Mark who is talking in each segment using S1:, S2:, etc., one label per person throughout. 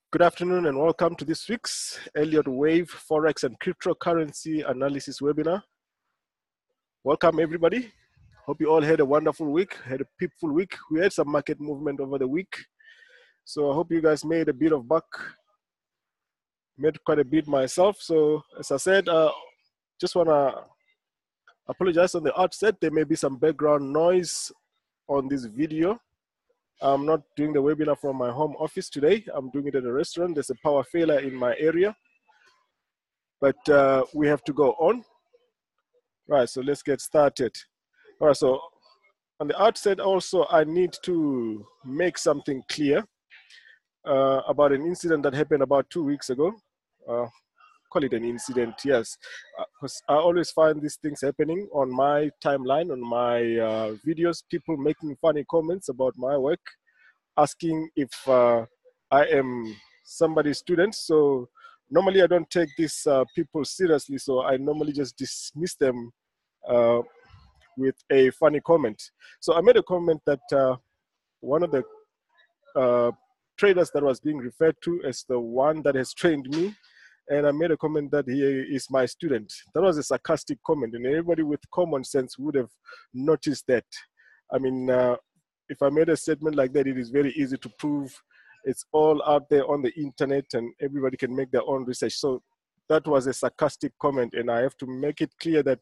S1: Good afternoon and welcome to this week's Elliott Wave Forex and Cryptocurrency Analysis webinar. Welcome everybody. Hope you all had a wonderful week, had a peaceful week. We had some market movement over the week. So I hope you guys made a bit of buck. Made quite a bit myself. So as I said, just want to apologize on the outset. There may be some background noise on this video. I'm not doing the webinar from my home office today. I'm doing it at a restaurant. There's a power failure in my area, but we have to go on. Right, so let's get started. All right, so on the outset also, I need to make something clear about an incident that happened about 2 weeks ago. Call it an incident, yes. Because I always find these things happening on my timeline, on my videos, people making funny comments about my work, asking if I am somebody's student. So normally I don't take these people seriously, so I normally just dismiss them with a funny comment. So I made a comment that one of the traders that was being referred to as the one that has trained me, and I made a comment that he is my student. That was a sarcastic comment, and everybody with common sense would have noticed that. I mean, if I made a statement like that, it is very easy to prove. It's all out there on the internet and everybody can make their own research. So that was a sarcastic comment, and I have to make it clear that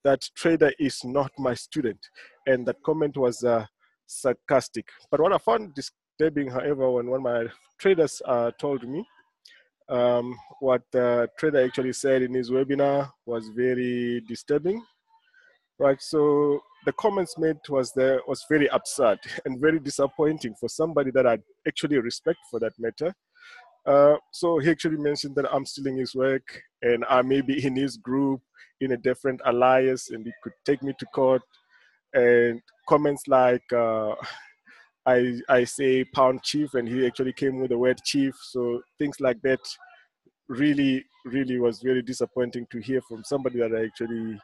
S1: that trader is not my student. And that comment was sarcastic. But what I found disturbing, however, when one of my traders told me, what the trader actually said in his webinar was very disturbing. Right, so the comments made was very absurd and very disappointing for somebody that I actually respect, for that matter. So he actually mentioned that I'm stealing his work and I may be in his group in a different alliance and he could take me to court. And comments like I say pound chief and he actually came with the word chief. So things like that really was very disappointing to hear from somebody that I actually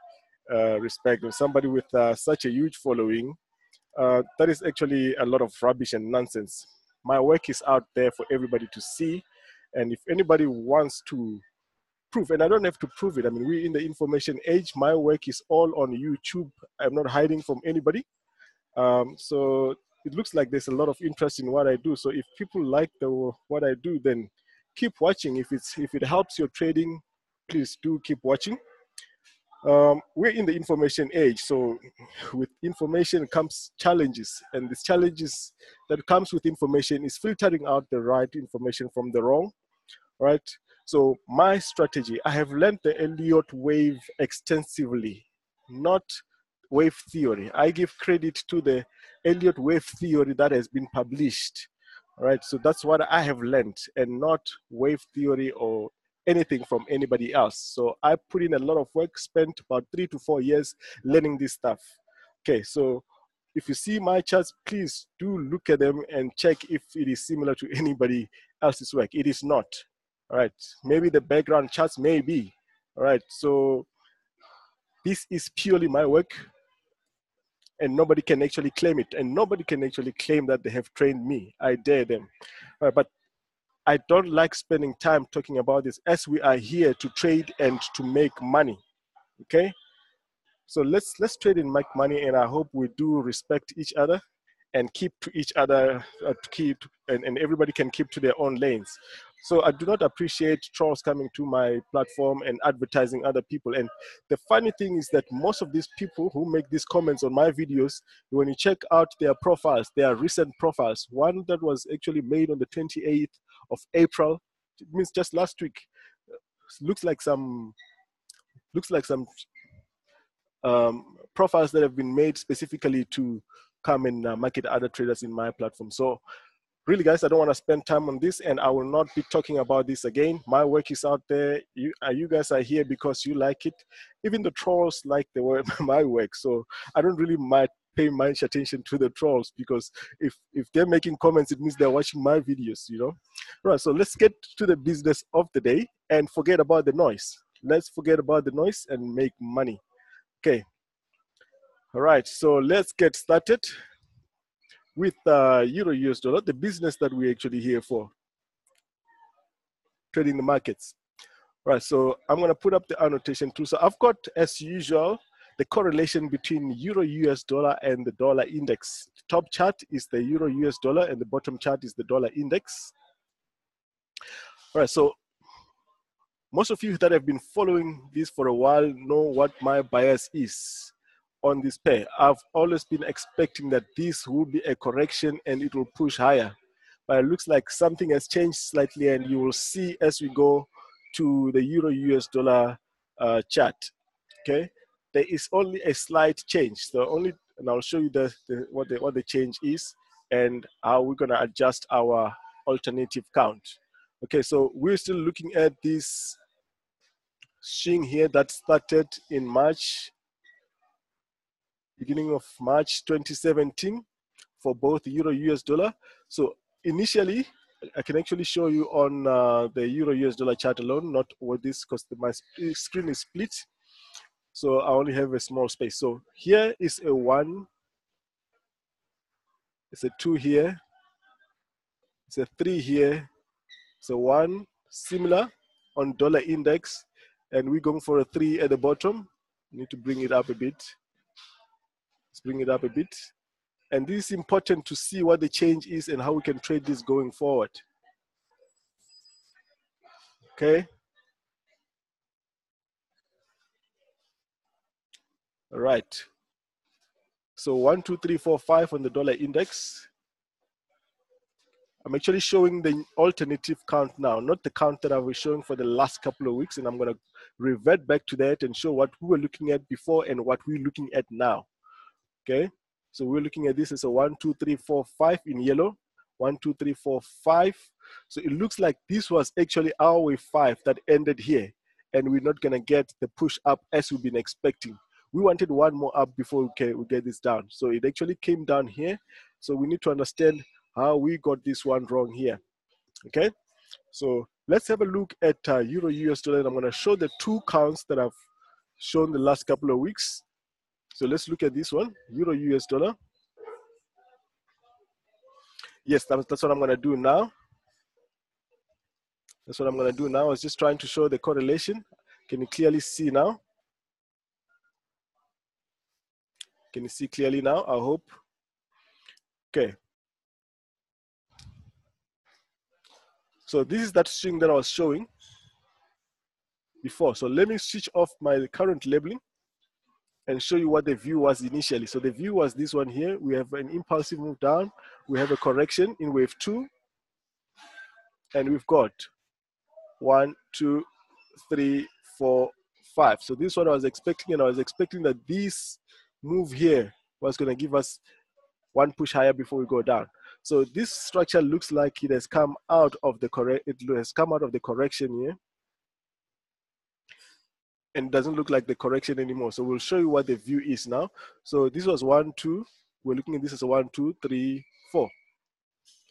S1: respect, and somebody with such a huge following. That is actually a lot of rubbish and nonsense. My work is out there for everybody to see, and if anybody wants to prove, and I don't have to prove it, I mean, we're in the information age. My work is all on YouTube. I'm not hiding from anybody. So it looks like there's a lot of interest in what I do. So if people like what I do, then keep watching. If it helps your trading, please do keep watching. We're in the information age, so with information comes challenges, and these challenges that comes with information is filtering out the right information from the wrong, right? So my strategy, I have learned the Elliott wave extensively, not wave theory. I give credit to the Elliott wave theory that has been published, right? So that's what I have learned, and not wave theory or anything from anybody else. So I put in a lot of work, spent about 3 to 4 years learning this stuff. Okay, so if you see my charts, please do look at them and check if it is similar to anybody else's work. It is not. All right, maybe the background charts may be. All right, so this is purely my work, and nobody can actually claim it, and nobody can actually claim that they have trained me. I dare them. All right, but I don't like spending time talking about this, as we are here to trade and to make money. Okay, so let's trade and make money, and I hope we do respect each other and keep to each other, and everybody can keep to their own lanes. So I do not appreciate trolls coming to my platform and advertising other people. And the funny thing is that most of these people who make these comments on my videos, when you check out their profiles, their recent profiles, one that was actually made on the 28th of April, it means just last week, looks like some profiles that have been made specifically to come and market other traders in my platform. So really, guys, I don't want to spend time on this, and I will not be talking about this again. My work is out there. You guys are here because you like it. Even the trolls like my work. So I don't really pay much attention to the trolls, because if they're making comments, it means they're watching my videos, you know. Right, so let's get to the business of the day and forget about the noise. Let's forget about the noise and make money. Okay. All right, so let's get started with Euro US dollar, the business that we're actually here for. trading the markets. Right, so I'm going to put up the annotation too. So I've got, as usual, the correlation between Euro US dollar and the dollar index. The top chart is the Euro US dollar and the bottom chart is the dollar index. All right, so most of you that have been following this for a while know what my bias is on this pair. I've always been expecting that this will be a correction and it will push higher. But it looks like something has changed slightly, and you will see as we go to the Euro US dollar chart. Okay, there is only a slight change. So only, and I'll show you what the change is and how we're gonna adjust our alternative count. Okay, so we're still looking at this swing here that started in March, beginning of March 2017 for both Euro US dollar. So initially, I can actually show you on the Euro US dollar chart alone, not with this because my screen is split. So I only have a small space. So here is a 1, it's a 2 here, it's a 3 here, it's a 1, similar on dollar index, and we're going for a 3 at the bottom. We need to bring it up a bit. Let's bring it up a bit. And this is important to see what the change is and how we can trade this going forward. Okay. All right. So 1, 2, 3, 4, 5 on the dollar index. I'm actually showing the alternative count now, not the count that I was showing for the last couple of weeks. And I'm going to revert back to that and show what we were looking at before and what we're looking at now. Okay. So we're looking at this as a 1, 2, 3, 4, 5 in yellow. 1, 2, 3, 4, 5. So it looks like this was actually our wave 5 that ended here. And we're not going to get the push up as we've been expecting. We wanted one more up before we get this down. So it actually came down here. So we need to understand how we got this one wrong here. Okay. So let's have a look at Euro US dollar. And I'm going to show the two counts that I've shown the last couple of weeks. So let's look at this one, Euro US dollar. Yes, that's what I'm going to do now. That's what I'm going to do now. I was just trying to show the correlation. Can you clearly see now? Can you see clearly now? I hope. Okay. So this is that string that I was showing before. So let me switch off my current labeling and show you what the view was initially. So the view was this one here. We have an impulsive move down. We have a correction in wave 2. And we've got 1, 2, 3, 4, 5. So this is what I was expecting. And I was expecting that this move here was going to give us one push higher before we go down. So this structure looks like it has come out of the correction here. And doesn't look like the correction anymore. So we'll show you what the view is now. So this was 1, 2. We're looking at this as a 1, 2, 3, 4.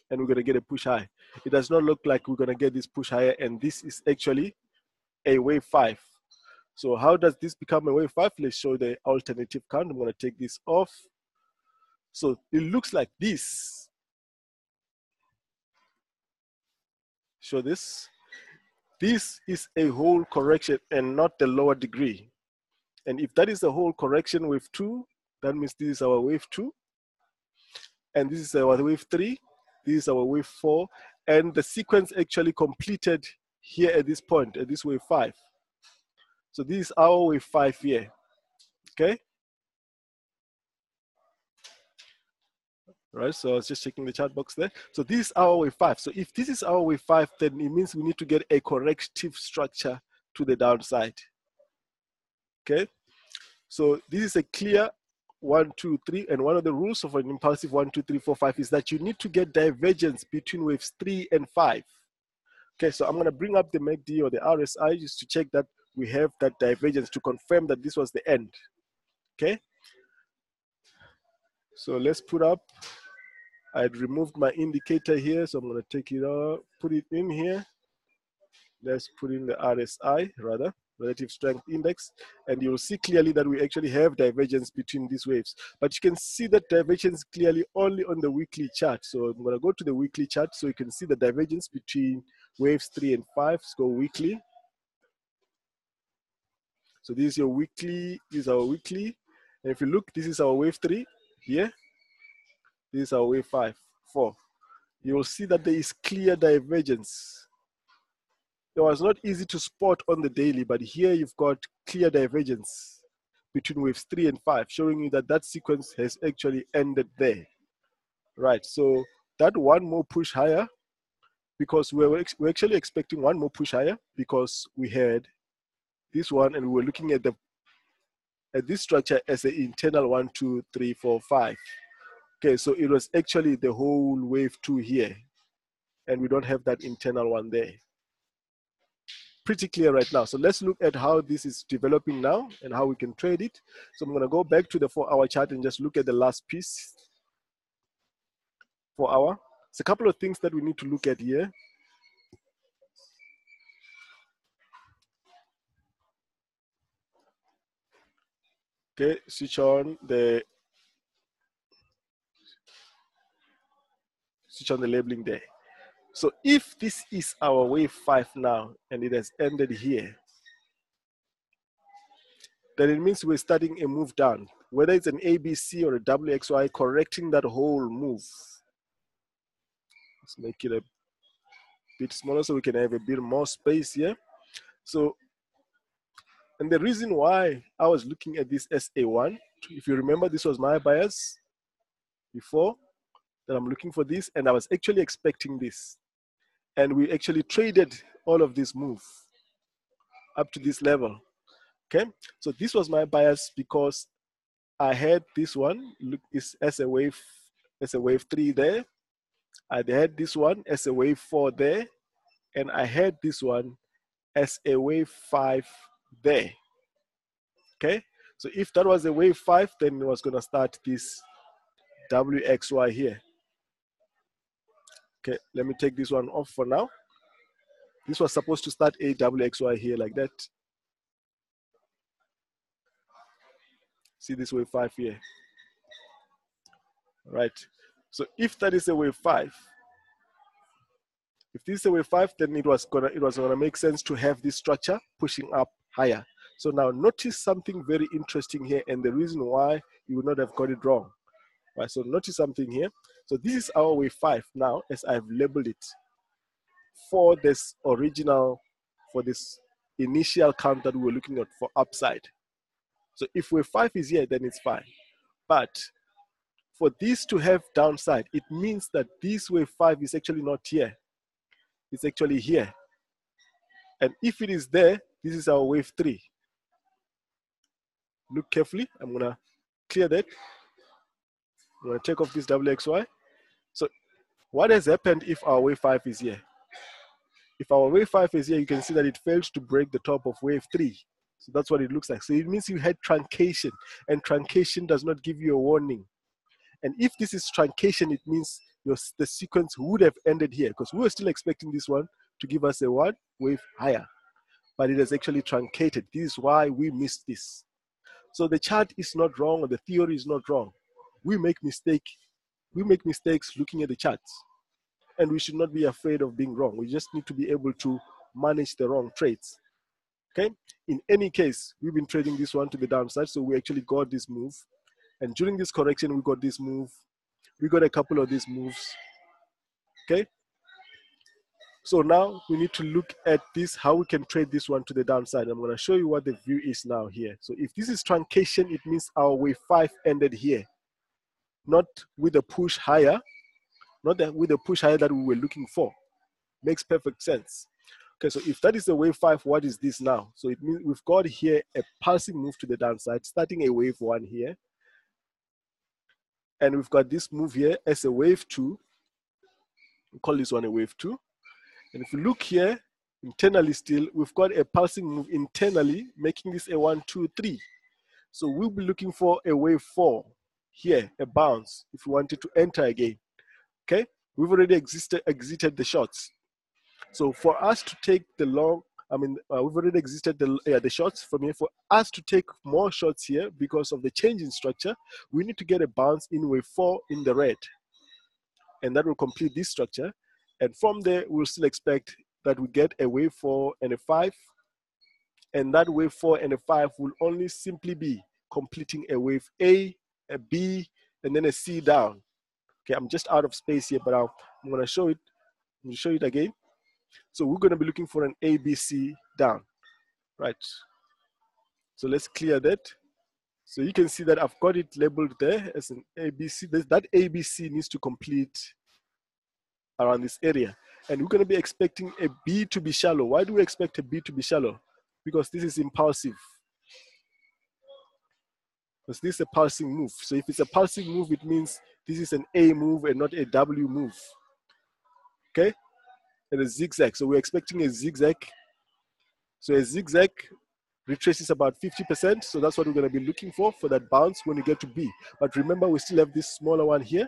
S1: And we're going to get a push high. It does not look like we're going to get this push higher. And this is actually a wave 5. So how does this become a wave 5? Let's show the alternative count. I'm going to take this off. So it looks like this. Show this. This is a whole correction and not the lower degree. And if that is the whole correction wave 2, that means this is our wave 2. And this is our wave 3. This is our wave 4. And the sequence actually completed here at this point, at this wave 5. So this is our wave 5 here. Okay? Right, so I was just checking the chat box there. So this is our wave 5. So if this is our wave 5, then it means we need to get a corrective structure to the downside. Okay, so this is a clear 1, 2, 3, and one of the rules of an impulsive 1, 2, 3, 4, 5 is that you need to get divergence between waves 3 and 5. Okay, so I'm going to bring up the MACD or the RSI just to check that we have that divergence to confirm that this was the end. Okay, so let's put up. I had removed my indicator here, so I'm going to take it out, put it in here. Let's put in the RSI rather. relative strength index, and you'll see clearly that we actually have divergence between these waves. But you can see that divergence clearly only on the weekly chart. So I'm going to go to the weekly chart so you can see the divergence between waves 3 and 5. Let's go weekly. So this is your weekly, this is our weekly. And if you look, this is our wave 3 here. This is our wave 5, 4. You will see that there is clear divergence. It was not easy to spot on the daily, but here you've got clear divergence between waves 3 and 5, showing you that that sequence has actually ended there. Right, so that one more push higher, because we're actually expecting one more push higher, because we had this one and we were looking at this structure as an internal 1, 2, 3, 4, 5. Okay, so it was actually the whole wave 2 here, and we don't have that internal one there. Pretty clear right now. So let's look at how this is developing now and how we can trade it. So I'm going to go back to the 4-hour chart and just look at the last piece. 4-hour. It's a couple of things that we need to look at here. Okay, switch on the labeling there. So if this is our wave 5 now and it has ended here, then it means we're starting a move down, whether it's an ABC or a WXY, correcting that whole move. Let's make it a bit smaller so we can have a bit more space here. So, and the reason why I was looking at this as A1, if you remember, this was my bias before, that I'm looking for this, and I was actually expecting this. And we actually traded all of this move up to this level. Okay, so this was my bias because I had this one look as a wave 3 there. I had this one as a wave 4 there, and I had this one as a wave 5 there. Okay, so if that was a wave 5, then it was going to start this WXY here. Okay, let me take this one off for now. This was supposed to start a WXY here like that. See this wave 5 here. Right. So if that is a wave 5, if this is a wave 5, then it was gonna make sense to have this structure pushing up higher. So now notice something very interesting here, and the reason why you would not have got it wrong. Right. So notice something here. So this is our wave 5 now, as I've labeled it for this original, for this initial count that we were looking at for upside. So if wave 5 is here, then it's fine. But for this to have downside, it means that this wave 5 is actually not here. It's actually here. And if it is there, this is our wave 3. Look carefully. I'm going to clear that. I'm going to take off this WXY. So what has happened if our wave 5 is here? If our wave 5 is here, you can see that it failed to break the top of wave 3. So that's what it looks like. So it means you had truncation, and truncation does not give you a warning. And if this is truncation, it means the sequence would have ended here, because we were still expecting this one to give us a wave higher, but it has actually truncated. This is why we missed this. So the chart is not wrong, or the theory is not wrong. We make mistakes looking at the charts, and we should not be afraid of being wrong. We just need to be able to manage the wrong trades. Okay. In any case, we've been trading this one to the downside, so we actually got this move. And during this correction, we got this move. We got a couple of these moves. Okay. So now we need to look at this, how we can trade this one to the downside. I'm going to show you what the view is now here. So if this is truncation, it means our wave 5 ended here, not with a push higher, not with a push higher that we were looking for. Makes perfect sense. Okay, so if that is a wave 5, what is this now? So it means we've got here a pulsing move to the downside, starting a wave 1 here. And we've got this move here as a wave 2. We call this one a wave 2. And if you look here, internally still, we've got a pulsing move internally, making this a 1, 2, 3. So we'll be looking for a wave 4 here, a bounce, if we wanted to enter again. Okay, we've already exited the shorts. So for us to take the long, I mean, we've already exited the shorts. From here, for us to take more shorts here because of the change in structure, we need to get a bounce in wave 4 in the red. And that will complete this structure. And from there, we'll still expect that we get a wave 4 and a 5. And that wave 4 and a 5 will only simply be completing a wave A, a B, and then a C down. Okay, I'm just out of space here, but I'm going to show it. I'm going to show it again. So we're going to be looking for an ABC down, right? So let's clear that. So you can see that I've got it labeled there as an ABC. That ABC needs to complete around this area. And we're going to be expecting a B to be shallow. Why do we expect a B to be shallow? Because this is impulsive. Because this is a pulsing move. So if it's a pulsing move, it means this is an A move and not a W move. Okay? And a zigzag. So we're expecting a zigzag. So a zigzag retraces about 50%. So that's what we're going to be looking for that bounce when we get to B. But remember, we still have this smaller one here,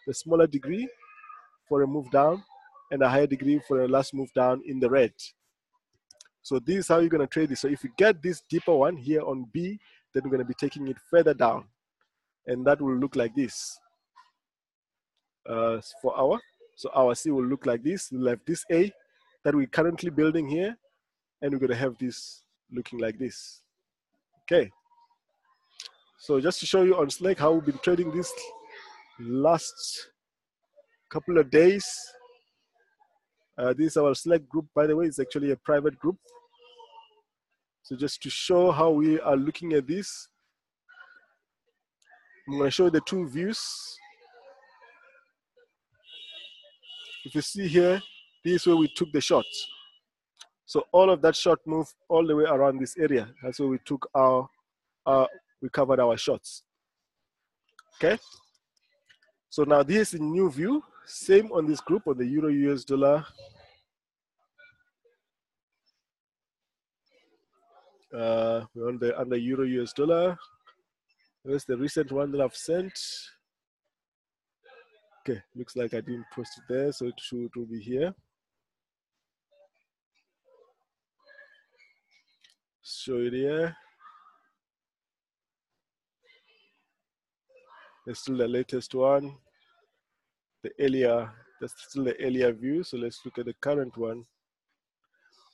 S1: the smaller degree for a move down and a higher degree for a last move down in the red. So this is how you're going to trade this. So if you get this deeper one here on B, then we're going to be taking it further down. And that will look like this for our. So our C will look like this. We'll have this A that we're currently building here. And we're going to have this looking like this. Okay. So just to show you on Slack how we've been trading this last couple of days. This is our Slack group, by the way. It's actually a private group. So just to show how we are looking at this, I'm going to show you the two views. If you see here, this is where we took the shot. So all of that shot move all the way around this area. That's where we took we covered our shots. Okay. So now this is a new view. Same on this group on the Euro US dollar. We're under Euro US dollar. There's the recent one that I've sent. Okay, looks like I didn't post it there, so it will be here. Show it here. That's still the latest one. The earlier, that's still the earlier view. So let's look at the current one.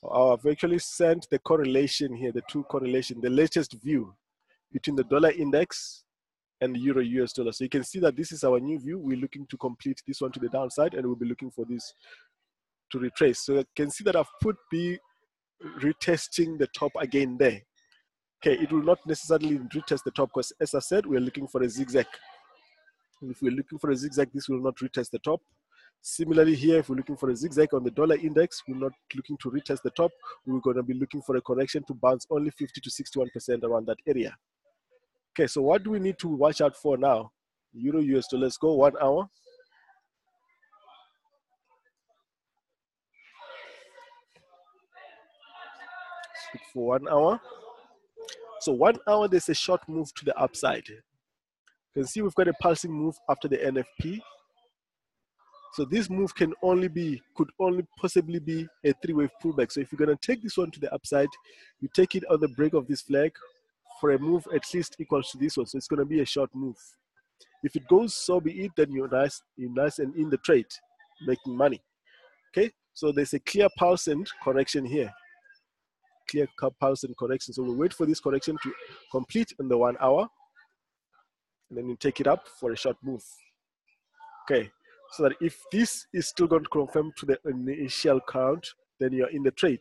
S1: I've actually sent the correlation here, the two correlation, the latest view between the dollar index and the Euro US dollar. So you can see that this is our new view. We're looking to complete this one to the downside, and we'll be looking for this to retrace. So you can see that I've put B retesting the top again there. Okay, it will not necessarily retest the top because, as I said, we're looking for a zigzag. If we're looking for a zigzag, this will not retest the top. Similarly here, if we're looking for a zigzag on the dollar index, we're not looking to retest the top. We're going to be looking for a correction to bounce only 50 to 61% around that area. Okay, so what do we need to watch out for now? Euro US dollar, let's go 1 hour. Let's look for 1 hour. So 1 hour, there's a short move to the upside. You can see we've got a pulsing move after the NFP. So this move could only possibly be a 3-wave pullback. So if you're going to take this one to the upside, you take it on the break of this flag for a move at least equals to this one. So it's going to be a short move. If it goes, so be it, then you're nice and in the trade, making money. Okay, so there's a clear pulse and correction here. Clear pulse and correction. So we'll wait for this correction to complete in the 1 hour. And then you take it up for a short move. Okay, so that if this is still going to confirm to the initial count, then you're in the trade.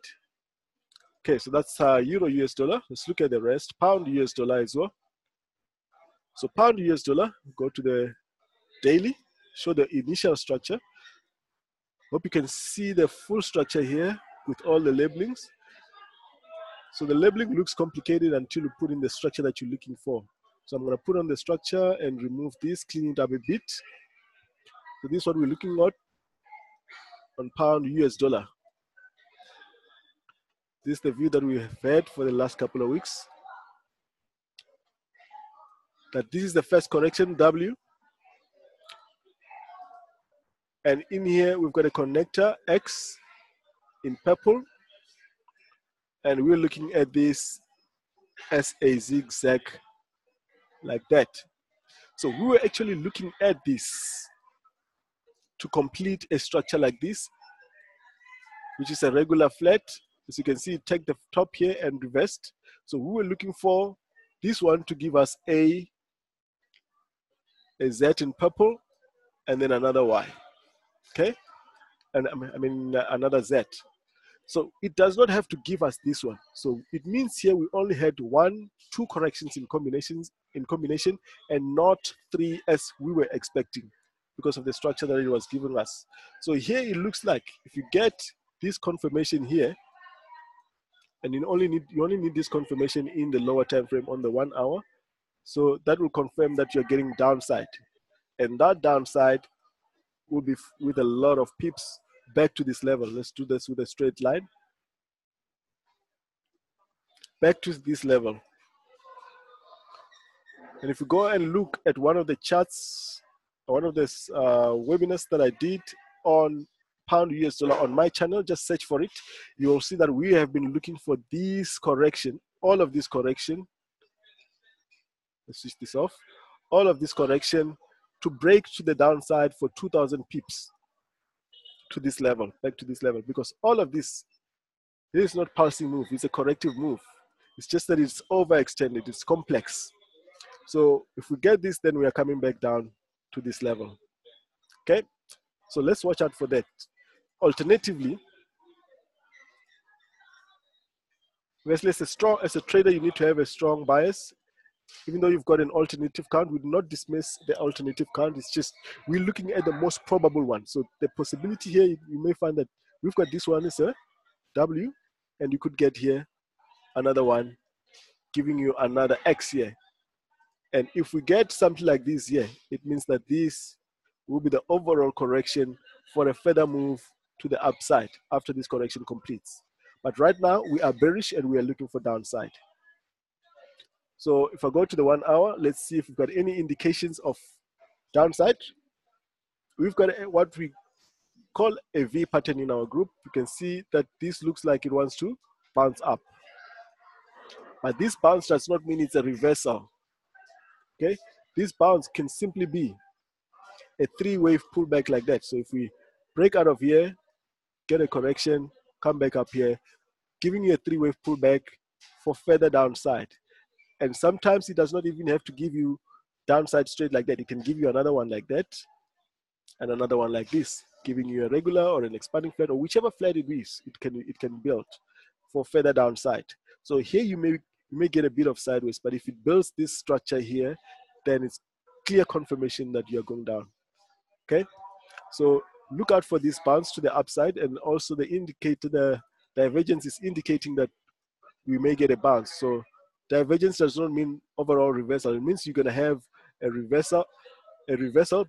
S1: Okay, so that's Euro US dollar. Let's look at the rest. Pound US dollar as well. So pound US dollar, go to the daily, show the initial structure. Hope you can see the full structure here with all the labelings. So the labeling looks complicated until you put in the structure that you're looking for. So I'm going to put on the structure and remove this, clean it up a bit. So this is what we're looking at on pound US dollar. This is the view that we have had for the last couple of weeks. That this is the first correction, W. And in here, we've got a connector, X, in purple. and we're looking at this as a zigzag like that. So we were actually looking at this to complete a structure like this, which is a regular flat. As you can see, take the top here and reversed. So we were looking for this one to give us a Z in purple, and then another Y, okay? And I mean another Z. So it does not have to give us this one. So it means here we only had 1, 2 corrections in combination, and not 3 as we were expecting because of the structure that it was giving us. So here it looks like if you get this confirmation here, and you only need this confirmation in the lower time frame on the 1 hour. So that will confirm that you're getting downside, and that downside will be with a lot of pips back to this level. Let's do this with a straight line back to this level. And if you go and look at one of the charts, one of the webinars that I did on pound US dollar on my channel, just search for it. You will see that we have been looking for this correction, all of this correction. Let's switch this off. All of this correction to break to the downside for 2,000 pips to this level, back to this level, because all of this is not pulsing move, it's a corrective move. It's just that it's overextended, it's complex. So if we get this, then we are coming back down to this level. Okay, so let's watch out for that. Alternatively, as a trader, you need to have a strong bias. Even though you've got an alternative count, we do not dismiss the alternative count. It's just we're looking at the most probable one. So the possibility here, you may find that we've got this one is a W, and you could get here another one, giving you another X here. And if we get something like this here, it means that this will be the overall correction for a further move to the upside after this correction completes. But right now, we are bearish and we are looking for downside. So if I go to the 1 hour, let's see if we've got any indications of downside. We've got what we call a V pattern in our group. You can see that this looks like it wants to bounce up. But this bounce does not mean it's a reversal. Okay, this bounce can simply be a 3-wave pullback like that. So if we break out of here, get a correction, come back up here, giving you a 3-wave pullback for further downside. And sometimes it does not even have to give you downside straight like that. It can give you another one like that and another one like this, giving you a regular or an expanding flat, or whichever flat it is, it can build for further downside. So here you may get a bit of sideways, but if it builds this structure here, then it's clear confirmation that you're going down. Okay, so look out for this bounce to the upside, and also the indicator, the divergence is indicating that we may get a bounce. So divergence does not mean overall reversal. It means you're going to have a reversal,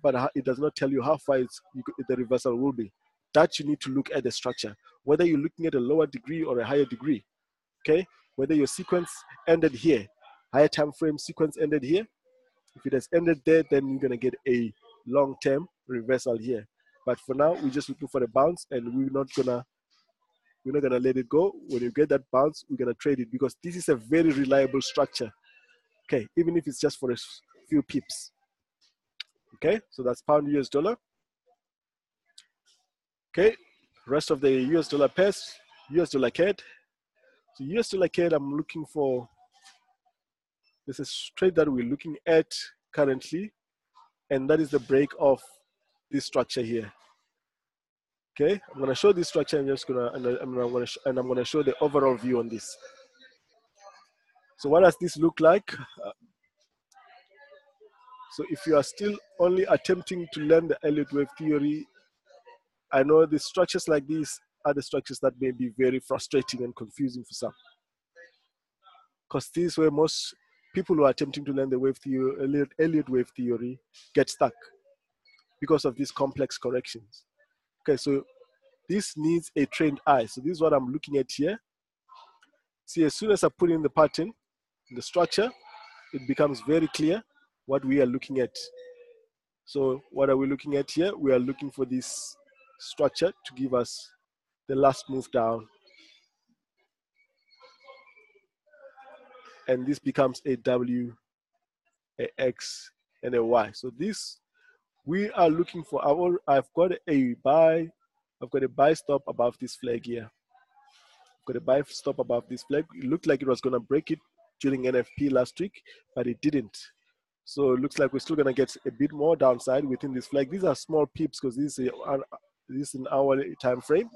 S1: but it does not tell you how far the reversal will be. That you need to look at the structure, whether you're looking at a lower degree or a higher degree. Okay, whether your sequence ended here, higher time frame sequence ended here. If it has ended there, then you're going to get a long-term reversal here. But for now, we're just looking for the bounce, and we're not gonna let it go. When you get that bounce, we're gonna trade it, because this is a very reliable structure. Okay, even if it's just for a few pips. Okay, so that's pound US dollar. Okay, rest of the US dollar pairs, US dollar CAD. So US dollar CAD, I'm looking for, this is trade that we're looking at currently, and that is the break of this structure here. Okay, I'm gonna show this structure, and I'm gonna show the overall view on this. So what does this look like? So if you are still only attempting to learn the Elliott Wave theory, I know the structures like these are the structures that may be very frustrating and confusing for some, because this is where most people who are attempting to learn the wave theory, Elliott Wave theory, get stuck because of these complex corrections. Okay, so this needs a trained eye. So this is what I'm looking at here. See, as soon as I put in the pattern, the structure, it becomes very clear what we are looking at. So what are we looking at here? We are looking for this structure to give us the last move down. and this becomes a W, a X, and a Y. So this, we are looking for our, I've got a buy stop above this flag here. I've got a buy stop above this flag. It looked like it was gonna break it during NFP last week, but it didn't. So it looks like we're still gonna get a bit more downside within this flag. These are small peeps because this is an hourly time frame.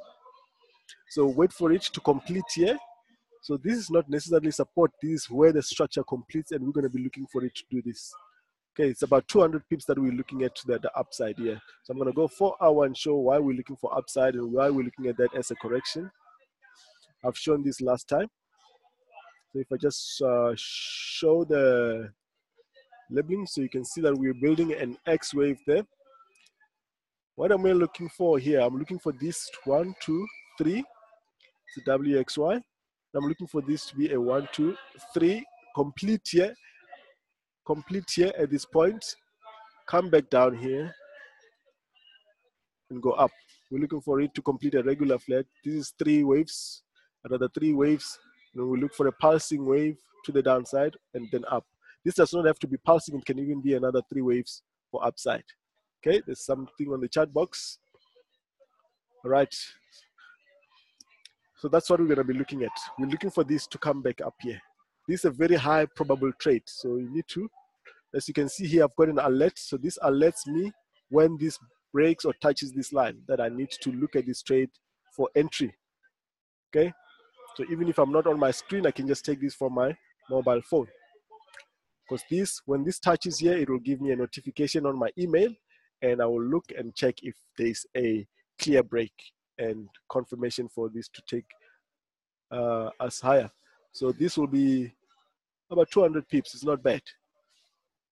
S1: So wait for it to complete here. So this is not necessarily support. This is where the structure completes, and we're going to be looking for it to do this. Okay, it's about 200 pips that we're looking at the upside here. So I'm going to go 4 hour and show why we're looking for upside and why we're looking at that as a correction. I've shown this last time. So if I just show the labeling, so you can see that we're building an X wave there. What am I looking for here? I'm looking for this 1, 2, 3. It's a WXY. I'm looking for this to be a 1, 2, 3, complete here at this point, come back down here and go up. We're looking for it to complete a regular flag. This is 3 waves, another 3 waves. And we look for a pulsing wave to the downside and then up. This does not have to be pulsing, it can even be another 3 waves for upside. Okay, there's something on the chat box. All right. So that's what we're going to be looking at. We're looking for this to come back up here. This is a very high probable trade. So you need to, as you can see here, I've got an alert. So this alerts me when this breaks or touches this line that I need to look at this trade for entry. Okay. So even if I'm not on my screen, I can just take this from my mobile phone. Because this, when this touches here, it will give me a notification on my email and I will look and check if there's a clear break and confirmation for this to take us higher. So this will be about 200 pips. It's not bad,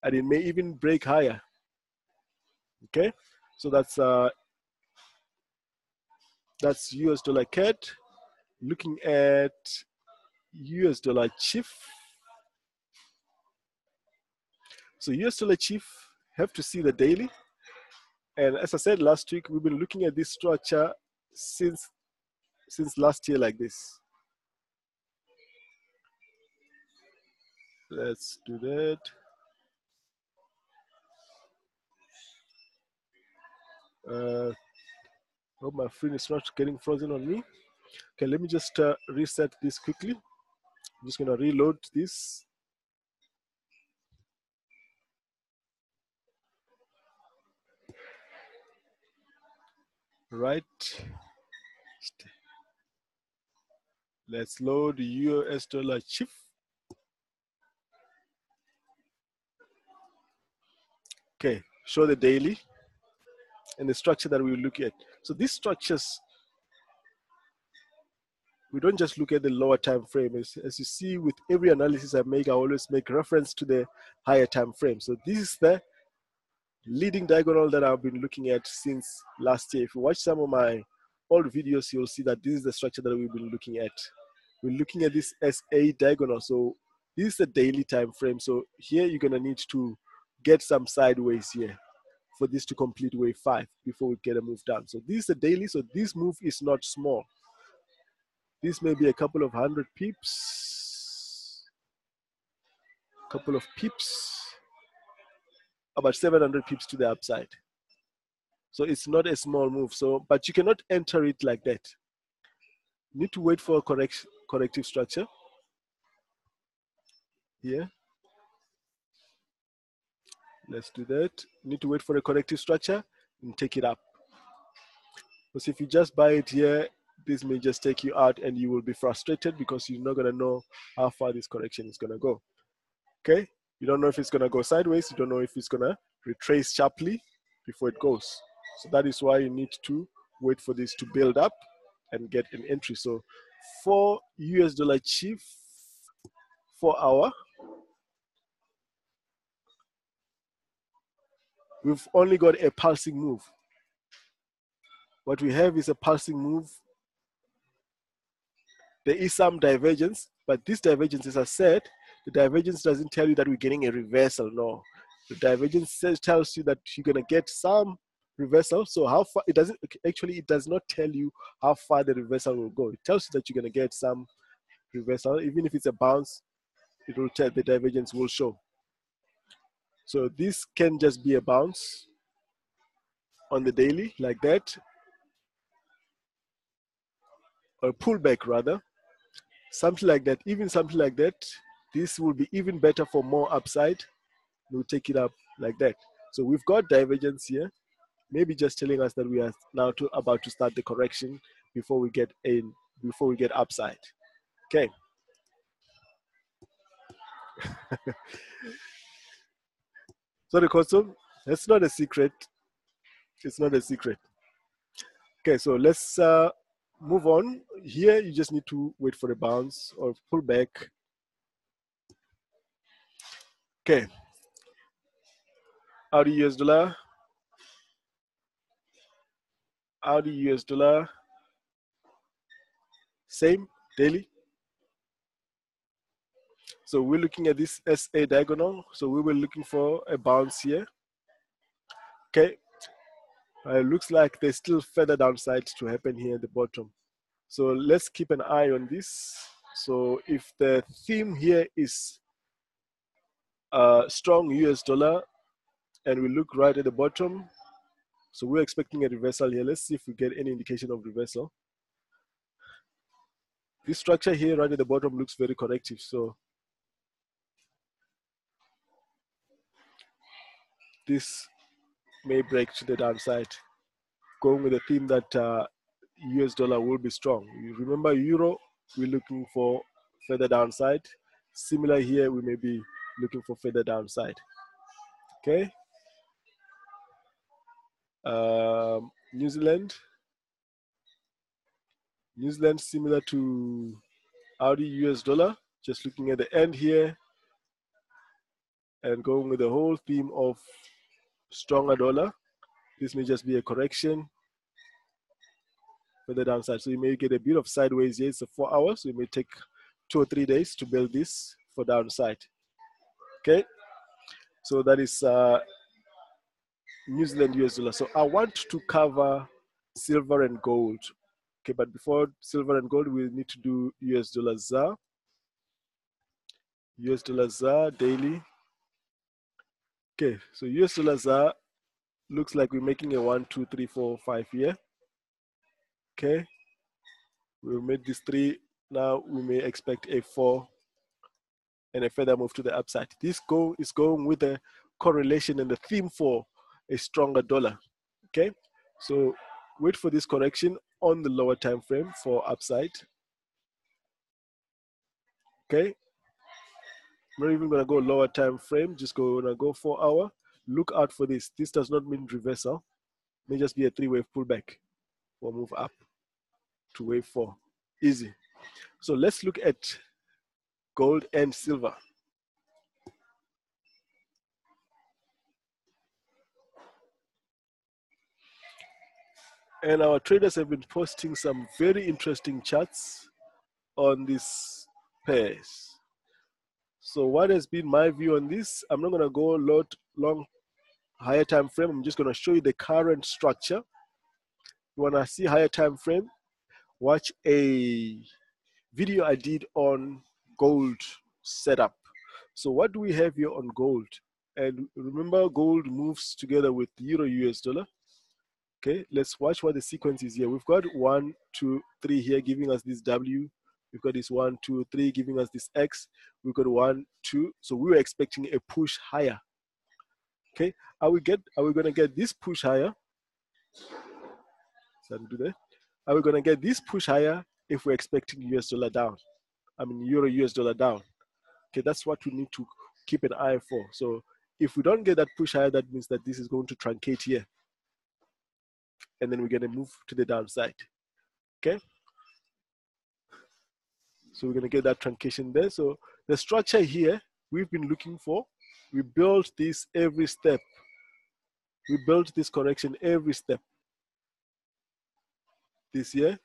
S1: and it may even break higher. Okay, so that's US dollar CAD. Looking at US dollar CHF. So US dollar CHF, have to see the daily. And as I said last week, we've been looking at this structure since last year like this. Let's do that. Hope my screen is not getting frozen on me. Okay, let me just reset this quickly. I'm just gonna reload this. Right. Let's load the US dollar CHF. Okay, show the daily and the structure that we look at. So these structures, we don't just look at the lower time frame. As you see with every analysis I make, I always make reference to the higher time frame. So this is the leading diagonal that I've been looking at since last year. If you watch some of my old videos, you'll see that this is the structure that we've been looking at. We're looking at this as a diagonal. So this is the daily time frame. So here you're gonna need to get some sideways here for this to complete wave 5 before we get a move down. So this is the daily. So this move is not small. This may be a couple of 100 pips, couple of pips, about 700 pips to the upside. So it's not a small move. So, but you cannot enter it like that. You need to wait for a corrective structure here. Let's do that. You need to wait for a corrective structure and take it up. Because if you just buy it here, this may just take you out and you will be frustrated because you're not gonna know how far this correction is gonna go. Okay? You don't know if it's gonna go sideways. You don't know if it's gonna retrace sharply before it goes. So that is why you need to wait for this to build up and get an entry. So for US dollar CHF, 4 hour, we've only got a pulsing move. What we have is a pulsing move. There is some divergence, but this divergence, as I said, the divergence doesn't tell you that we're getting a reversal, no. The divergence tells you that you're gonna get some reversal. So how far, it doesn't, actually it does not tell you how far the reversal will go. It tells you that you're gonna get some reversal, even if it's a bounce, it will tell, the divergence will show. So this can just be a bounce on the daily like that, or pullback rather, something like that. Even something like that, this will be even better for more upside. We'll take it up like that. So we've got divergence here, maybe just telling us that we are now about to start the correction before we get upside. Okay. Sorry, Kosto, that's not a secret. It's not a secret. Okay, so let's move on. Here, you just need to wait for a bounce or pullback. Okay. AUD US dollar. AUD US dollar. Same daily. So we're looking at this SA diagonal. So we were looking for a bounce here. Okay. It looks like there's still further downside to happen here at the bottom. So let's keep an eye on this. So if the theme here is strong US dollar, and we look right at the bottom, so we're expecting a reversal here. Let's see if we get any indication of reversal. This structure here right at the bottom looks very corrective. So this may break to the downside, going with the theme that US dollar will be strong. You remember euro, we're looking for further downside. Similar here, we may be looking for further downside. Okay. New Zealand similar to AUD US dollar, just looking at the end here and going with the whole theme of stronger dollar. This may just be a correction for the downside. So you may get a bit of sideways here. It's a 4 hours. So it may take 2 or 3 days to build this for downside. Okay. So that is New Zealand US dollar. So I want to cover silver and gold. Okay, but before silver and gold, we need to do US dollar ZAR. US dollar ZAR daily. Okay, so US dollar ZAR looks like we're making a 1, 2, 3, 4, 5 here. Okay, we'll make this 3. Now we may expect a 4 and a further move to the upside. This is going with the correlation and the theme for a stronger dollar. Okay, so wait for this correction on the lower time frame for upside. Okay, I'm not even going to go lower time frame, just gonna go 4 hour. Look out for this. This does not mean reversal. It may just be a 3-wave pullback or move up to wave 4. Easy. So let's look at gold and silver. And our traders have been posting some very interesting charts on these pairs. So what has been my view on this? I'm not going to go long higher time frame. I'm just going to show you the current structure. You want to see higher time frame? Watch a video I did on gold setup. So what do we have here on gold? And remember, gold moves together with Euro US dollar. Okay, let's watch what the sequence is here. We've got 1, 2, 3 here giving us this W. We've got this 1, 2, 3 giving us this X. We've got 1, 2. So we were expecting a push higher. Okay, are we going to get this push higher? So do that. Are we going to get this push higher if we're expecting US dollar down? I mean, Euro US dollar down. Okay, that's what we need to keep an eye for. So if we don't get that push higher, that means that this is going to truncate here. And then we're going to move to the downside. Okay. So we're going to get that truncation there. So the structure here, we've been looking for. We built this every step. We built this correction every step. This year.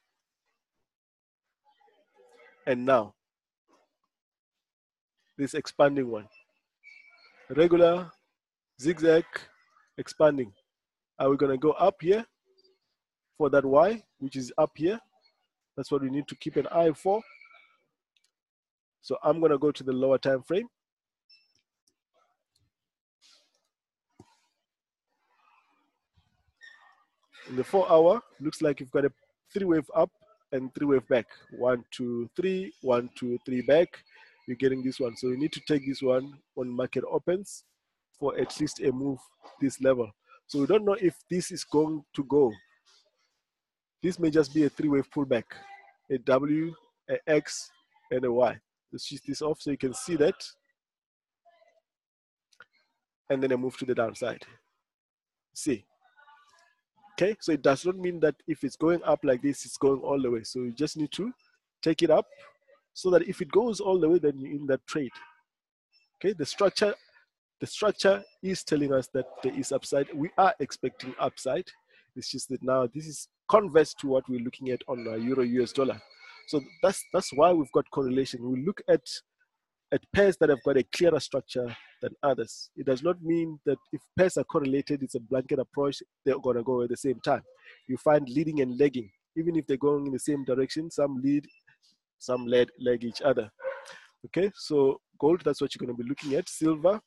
S1: And now. This expanding one. Regular, zigzag, expanding. Are we going to go up here for that Y, which is up here? That's what we need to keep an eye for. So I'm going to go to the lower time frame. In the 4 hour, looks like you've got a 3-wave up and 3-wave back. 1, 2, 3, 1, 2, 3 back. You're getting this one. So you need to take this one when market opens for at least a move this level. So we don't know if this is going to go. This may just be a 3-wave pullback, a W, a X, and a Y. Let's switch this off so you can see that. And then a move to the downside. See. Okay, so it does not mean that if it's going up like this, it's going all the way. So you just need to take it up so that if it goes all the way, then you're in that trade. Okay, the structure is telling us that there is upside. We are expecting upside. It's just that now this is converse to what we're looking at on Euro US dollar. So that's why we've got correlation. We look at pairs that have got a clearer structure than others. It does not mean that if pairs are correlated, it's a blanket approach, they're going to go at the same time. You find leading and lagging. Even if they're going in the same direction, some lead, some lag each other. Okay, so gold, that's what you're going to be looking at. Silver.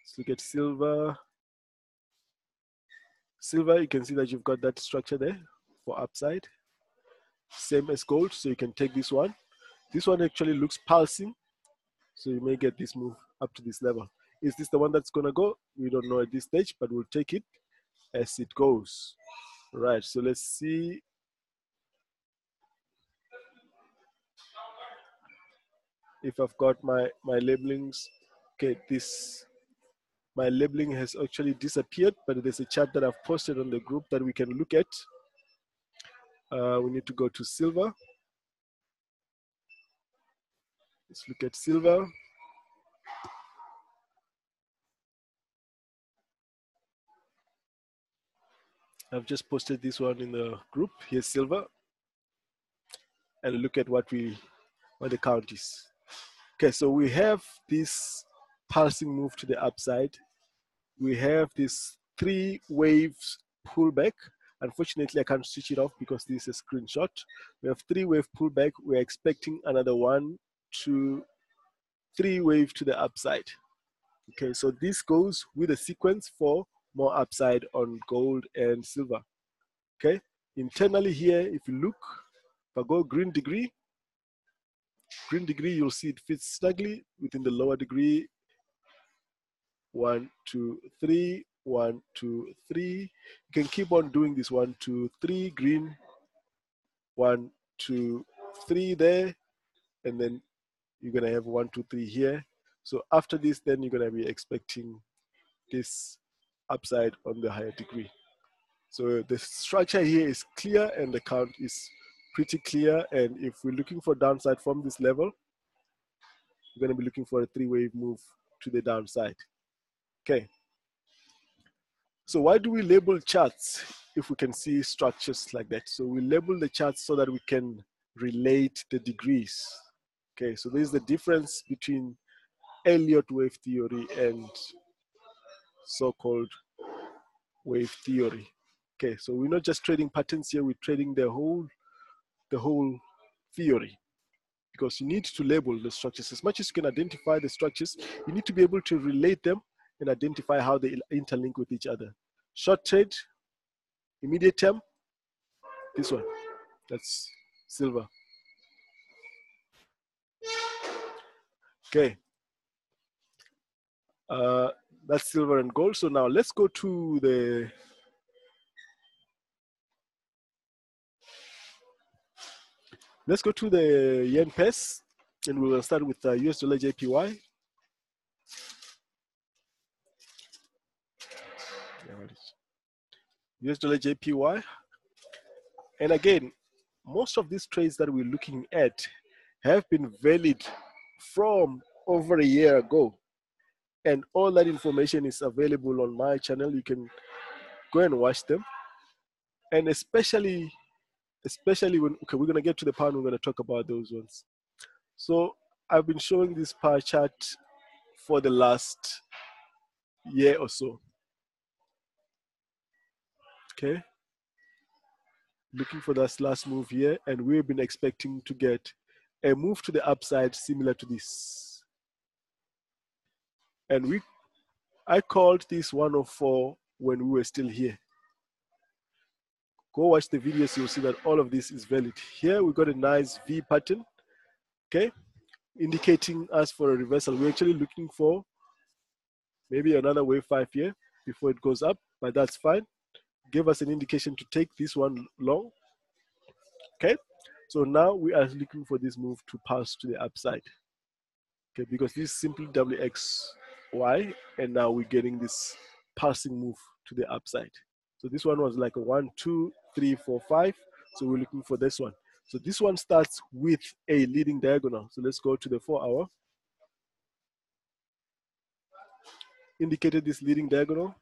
S1: Let's look at silver. Silver, you can see that you've got that structure there for upside. Same as gold, so you can take this one. This one actually looks pulsing, so you may get this move up to this level. Is this the one that's gonna go? We don't know at this stage, but we'll take it as it goes. Right, so let's see. If I've got my labelings. Okay, my labeling has actually disappeared, but there's a chart that I've posted on the group that we can look at. We need to go to silver. Let's look at silver. I've just posted this one in the group. Here's silver. And look at what the count is. Okay, so we have this pulsing move to the upside. We have this 3 waves pullback. Unfortunately, I can't switch it off because this is a screenshot. We have 3-wave pullback. We're expecting another 1, 2, 3 wave to the upside. Okay, so this goes with a sequence for more upside on gold and silver. Okay, internally here, if you look, if I go green degree, you'll see it fits snugly within the lower degree. 1, 2, 3, 1, 2, 3. You can keep on doing this 1, 2, 3 green, 1, 2, 3 there, and then you're gonna have 1, 2, 3 here. So after this, then you're gonna be expecting this upside on the higher degree. So the structure here is clear and the count is pretty clear. And if we're looking for downside from this level, we're gonna be looking for a 3-wave move to the downside. Okay. So why do we label charts if we can see structures like that? So we label the charts so that we can relate the degrees. Okay, so there's the difference between Elliott wave theory and so-called wave theory. Okay, so we're not just trading patterns here, we're trading the whole theory, because you need to label the structures. As much as you can identify the structures, you need to be able to relate them and identify how they interlink with each other. Short trade, immediate term, this one, that's silver. Okay, that's silver and gold. So now let's go to the yen pairs, and we will start with US dollar JPY. US dollar JPY. And again, most of these trades that we're looking at have been valid from over a year ago. And all that information is available on my channel. You can go and watch them. And especially when, okay, we're gonna get to the pound, we're gonna talk about those ones. So I've been showing this pie chart for the last year or so. Okay. looking for this last move here, and we've been expecting to get a move to the upside similar to this. And I called this 104 when we were still here. Go watch the videos, you'll see that all of this is valid. Here we got a nice V pattern, okay, indicating us for a reversal. We're actually looking for maybe another wave 5 here before it goes up, but that's fine. Give us an indication to take this one long, okay? So now we are looking for this move to pass to the upside, okay, because this is simply WXY, and now we're getting this passing move to the upside. So this one was like a 1, 2, 3, 4, 5. So we're looking for this one. So this one starts with a leading diagonal. So let's go to the 4-hour. Indicated this leading diagonal.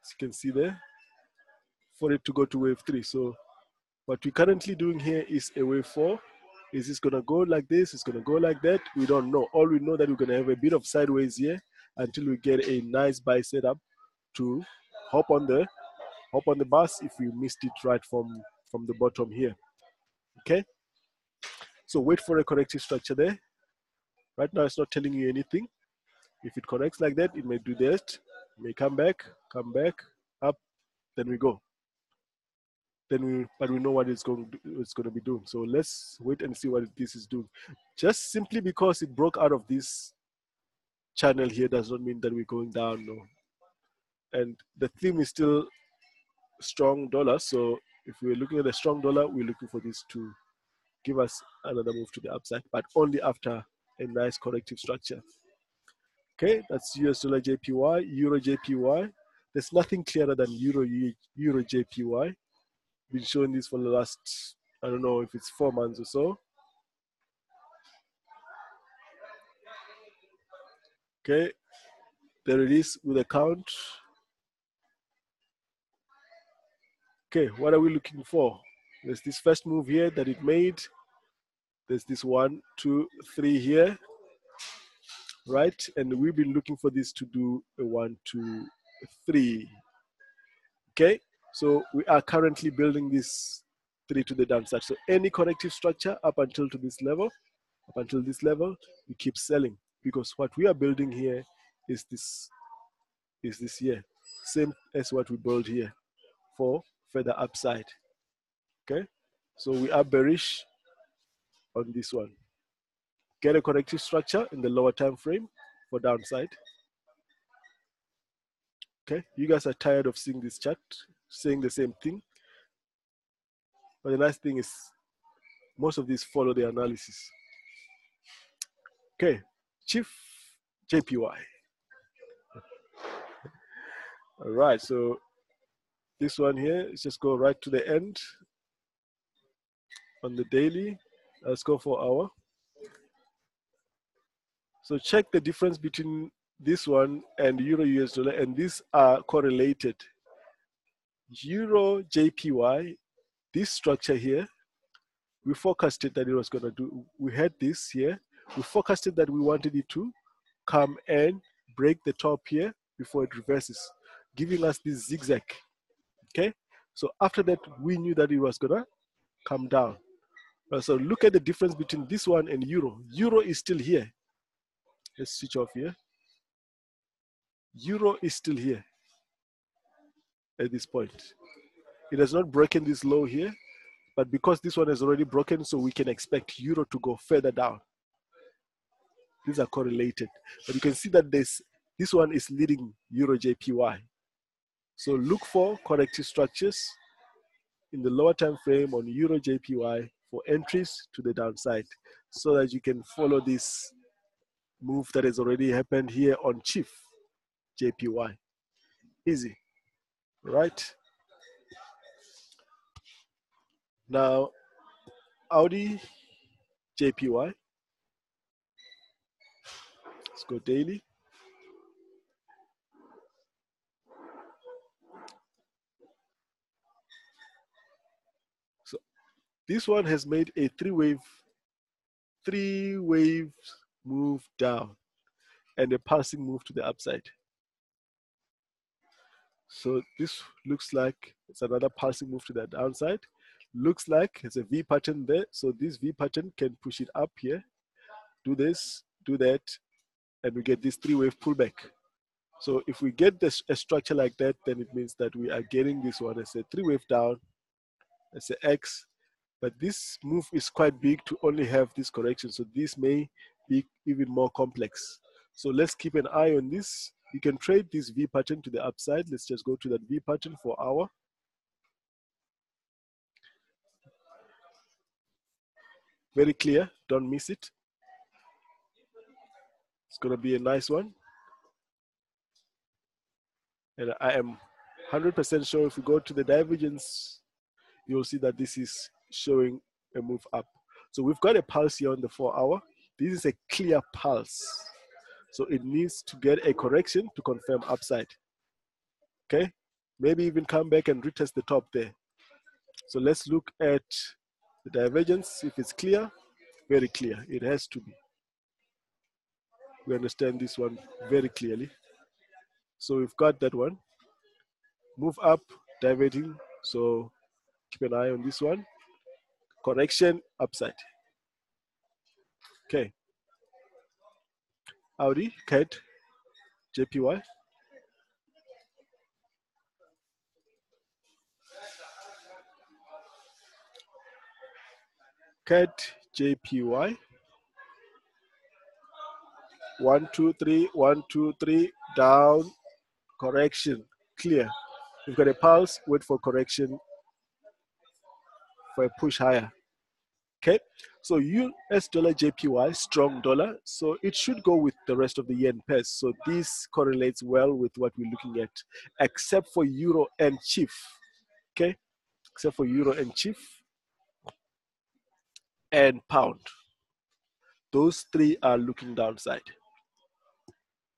S1: As you can see there, for it to go to wave 3. So what we're currently doing here is a wave 4. Is this gonna go like this? It's gonna go like that? We don't know. All we know that we're gonna have a bit of sideways here until we get a nice buy setup to hop on the bus if we missed it right from the bottom here. Okay. So wait for a corrective structure there. Right now it's not telling you anything. If it connects like that, it may do that. It may come back, up, then we go. But we know what it's going to be doing. So let's wait and see what this is doing. Just simply because it broke out of this channel here does not mean that we're going down, no. And the theme is still strong dollar. So if we're looking at a strong dollar, we're looking for this to give us another move to the upside, but only after a nice corrective structure. Okay, that's US dollar JPY, Euro JPY. There's nothing clearer than Euro JPY. Been showing this for the last, I don't know if it's 4 months or so. Okay, there it is with a count. Okay, what are we looking for? There's this first move here that it made. There's this 1, 2, 3 here, right? And we've been looking for this to do a 1, 2, 3. Okay, so we are currently building this 3 to the downside. So any corrective structure up until this level, we keep selling, because what we are building here is this here, same as what we build here for further upside. Okay, so we are bearish on this one. Get a corrective structure in the lower time frame for downside. Okay, you guys are tired of seeing this chart, saying the same thing. But the nice thing is most of these follow the analysis. Okay, CHFJPY. All right, so this one here, let's just go right to the end on the daily. Let's go for hour. So check the difference between this one and Euro US dollar, and these are correlated. EURJPY, this structure here, we forecasted that it was going to do, we had this here, we forecasted that we wanted it to come and break the top here before it reverses, giving us this zigzag. Okay, so after that we knew that it was going to come down. So look at the difference between this one and Euro. Euro is still here. Let's switch off here. Euro is still here at this point. It has not broken this low here, but because this one has already broken, so we can expect Euro to go further down. These are correlated, but you can see that this one is leading EURJPY. So look for corrective structures in the lower time frame on EURJPY for entries to the downside, so that you can follow this move that has already happened here on CHFJPY. Easy, right? Now, AUDJPY. Let's go daily. So this one has made a three-wave move down and a passing move to the upside. So this looks like it's another pulsing move to the downside. Looks like it's a V pattern there. So this V pattern can push it up here, do this, do that, and we get this three-wave pullback. So if we get this a structure like that, then it means that we are getting this one as a three-wave down, as a X. But this move is quite big to only have this correction. So this may be even more complex. So let's keep an eye on this. You can trade this V pattern to the upside. Let's just go to that V pattern for hour. Very clear, don't miss it. It's gonna be a nice one. And I am 100% sure if we go to the divergence, you'll see that this is showing a move up. So we've got a pulse here on the 4 hour. This is a clear pulse. So it needs to get a correction to confirm upside. Okay, maybe even come back and retest the top there. So let's look at the divergence. If it's clear, very clear, it has to be. We understand this one very clearly. So we've got that one. Move up, diverging. So keep an eye on this one. Correction, upside. Okay. Audi, CAD, JPY. CAD, JPY. 1, 2, 3, 1, 2, 3, down, correction, clear. We've got a pulse, wait for correction for a push higher. Okay, so US dollar JPY, strong dollar, so it should go with the rest of the yen pairs. So this correlates well with what we're looking at, except for euro and CHF. Okay, except for euro and CHF and pound. Those three are looking downside.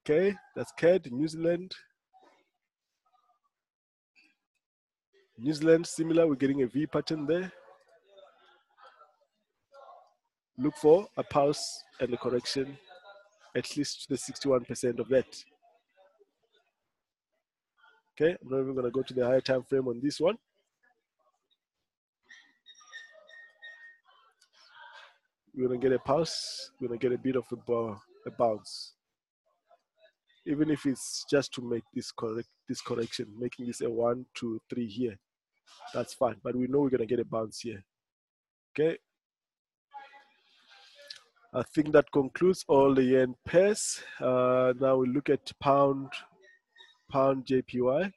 S1: Okay, that's CAD, New Zealand. New Zealand, similar, we're getting a V pattern there. Look for a pulse and a correction, at least to the 61% of that. Okay, I'm not even going to go to the higher time frame on this one. We're going to get a pulse, we're going to get a bit of a bounce. Even if it's just to make this correction, making this a 1, 2, 3 here, that's fine. But we know we're going to get a bounce here. Okay. I think that concludes all the yen pairs. Now we look at pound JPY.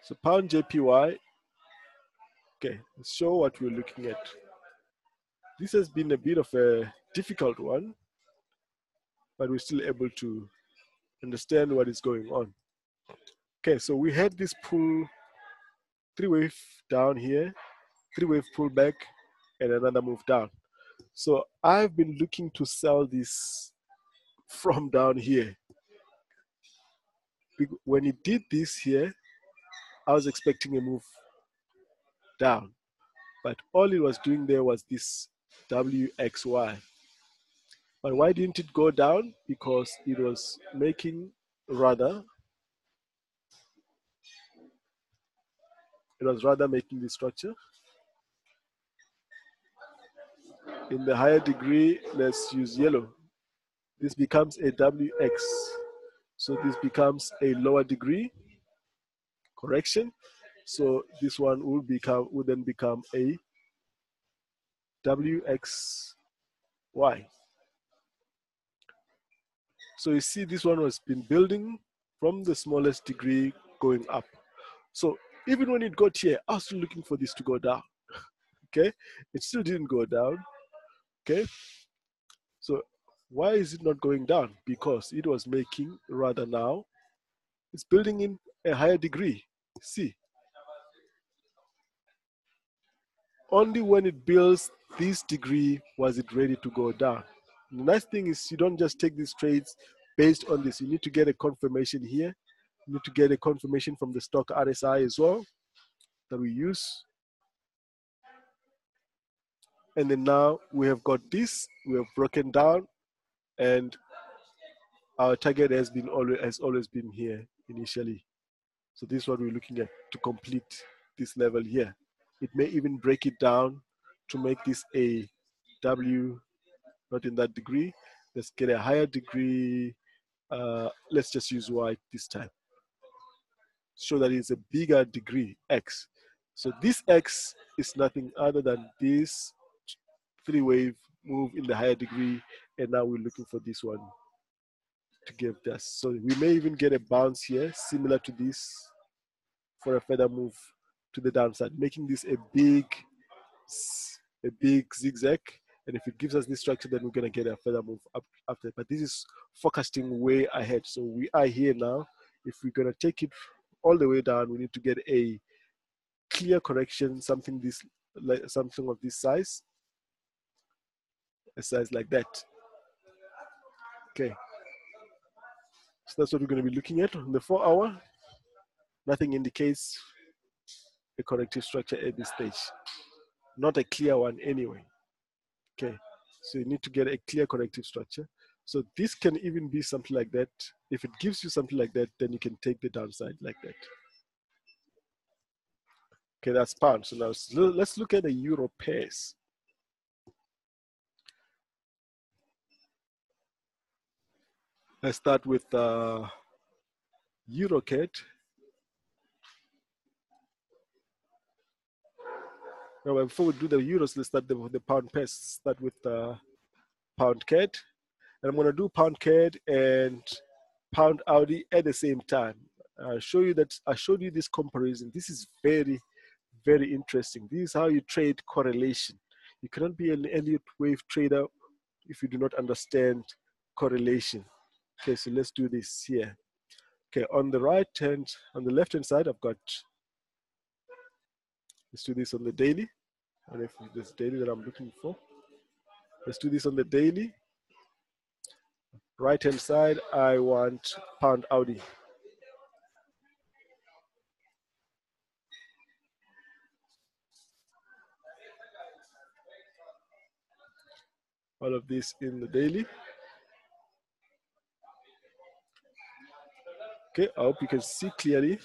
S1: So pound JPY, okay, let's show what we're looking at. This has been a bit of a difficult one, but we're still able to understand what is going on. Okay, so we had this pull, three-wave down here, three-wave pullback, and another move down. So I've been looking to sell this from down here. When it did this here, I was expecting a move down, but all it was doing there was this WXY. But why didn't it go down? Because it was making rather making the structure. In the higher degree, let's use yellow. This becomes a WX. So this becomes a lower degree correction. So this one will then become a WXY. So you see this one has been building from the smallest degree going up. So even when it got here, I was still looking for this to go down. Okay, it still didn't go down. Okay, so why is it not going down? Because it was making rather now, it's building in a higher degree. See, only when it builds this degree was it ready to go down. The nice thing is you don't just take these trades based on this. You need to get a confirmation here. You need to get a confirmation from the stock RSI as well that we use. And then now we have got this, we have broken down, and our target has always been here initially. So this is what we're looking at to complete this level here. It may even break it down to make this a W, not in that degree. Let's get a higher degree. Let's just use Y this time. Show that it's a bigger degree, X. So this X is nothing other than this three-wave move in the higher degree, and now we're looking for this one to give us. So we may even get a bounce here, similar to this, for a further move to the downside, making this a big zigzag. And if it gives us this structure, then we're gonna get a further move up after. But this is forecasting way ahead. So we are here now. If we're gonna take it all the way down, we need to get a clear correction, something of this size, a size like that. Okay. So that's what we're going to be looking at. On the 4 hour, nothing indicates a corrective structure at this stage. Not a clear one anyway. Okay, so you need to get a clear corrective structure. So this can even be something like that. If it gives you something like that, then you can take the downside like that. Okay, that's pound. So now let's look at the euro pairs. Let's start with EUROCAD. Now, before we do the euros, let's start with the pound pairs. Start with pound CAD. And I'm going to do pound CAD and pound AUD at the same time. I showed you this comparison. This is very, very interesting. This is how you trade correlation. You cannot be an Elliott Wave trader if you do not understand correlation. Okay, so let's do this here. Okay, on the left hand side, I've got, let's do this on the daily. I don't know if it's daily that I'm looking for. Let's do this on the daily. Right hand side, I want pound AUD. All of this in the daily. Okay, I hope you can see clearly.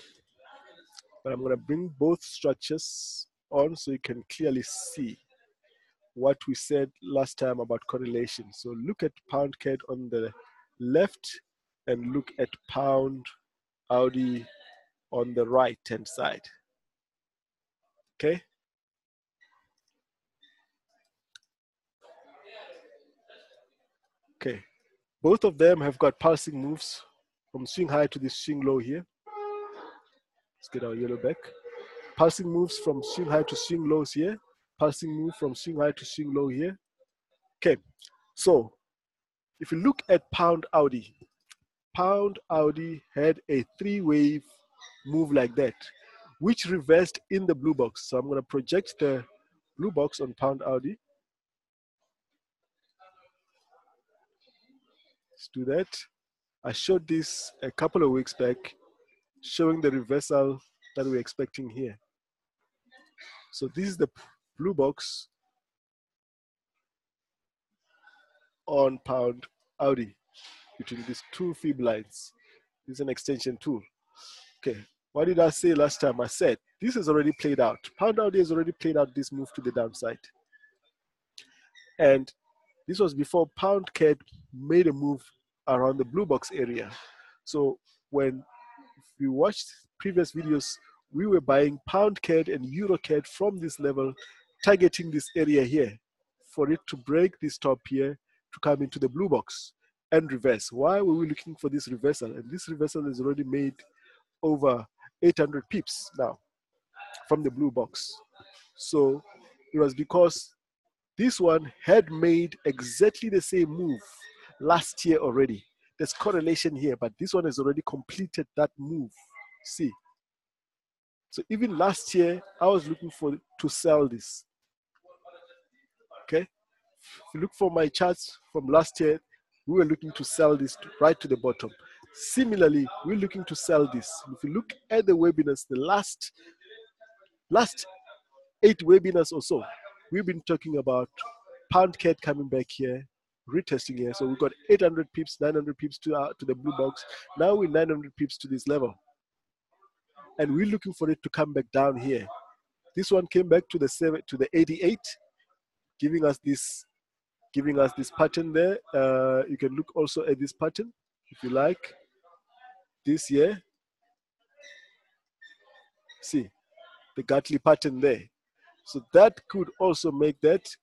S1: But I'm going to bring both structures on so you can clearly see what we said last time about correlation. So look at pound CAD on the left and look at pound AUD on the right hand side. Okay. Okay. Both of them have got pulsing moves from swing high to this swing low here. Let's get our yellow back. Pulsing moves from swing high to swing lows here. Pulsing move from swing high to swing low here. Okay, so if you look at pound AUD had a three-wave move like that, which reversed in the blue box. So I'm going to project the blue box on pound AUD. Let's do that. I showed this a couple of weeks back, showing the reversal that we're expecting here. So this is the blue box on pound AUD between these two fib lines. This is an extension tool. Okay, what did I say last time? I said this has already played out. Pound AUD has already played out this move to the downside. And this was before pound CAD made a move around the blue box area. So when we watched previous videos, we were buying pound CAD and EUROCAD from this level, targeting this area here for it to break this top here to come into the blue box and reverse. Why were we looking for this reversal? And this reversal has already made over 800 pips now from the blue box. So it was because this one had made exactly the same move last year already. There's correlation here, but this one has already completed that move. See? So even last year, I was looking to sell this. Okay? If you look for my charts from last year, we were looking to sell this right to the bottom. Similarly, we're looking to sell this. If you look at the webinars, the last 8 webinars or so, we've been talking about pound CAD coming back here, retesting here. So we've got 800 pips, 900 pips to the blue box. Now we're 900 pips to this level. And we're looking for it to come back down here. This one came back to the 88, giving us this pattern there. You can look also at this pattern if you like. This here. See the Gatli pattern there. So that could also make that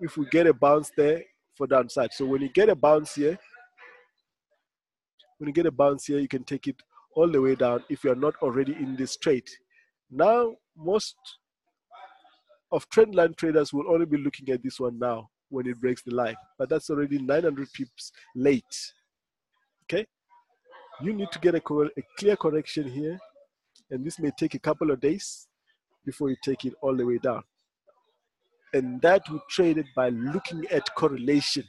S1: if we get a bounce there for downside. So when you get a bounce here, you can take it all the way down if you're not already in this trade. Now, most of trendline traders will only be looking at this one now when it breaks the line, but that's already 900 pips late. Okay, you need to get a clear correction here, and this may take a couple of days before you take it all the way down. And that we traded by looking at correlation.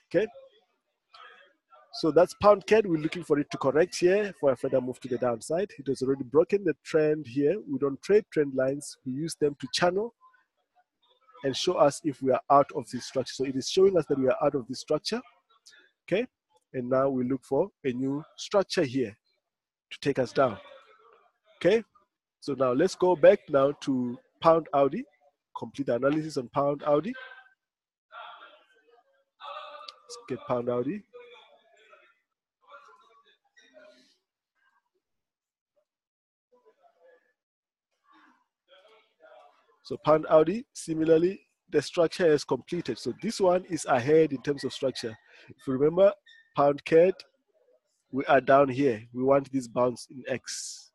S1: Okay, so that's pound CAD. We're looking for it to correct here for a further move to the downside. It has already broken the trend here. We don't trade trend lines. We use them to channel and show us if we are out of this structure. So it is showing us that we are out of this structure. Okay, and now we look for a new structure here to take us down. Okay, so now let's go back now to pound AUD, complete the analysis on pound AUD. Let's get pound AUD. So pound AUD, similarly, the structure is completed. So this one is ahead in terms of structure. If you remember, pound CAD, we are down here. We want this bounce in X.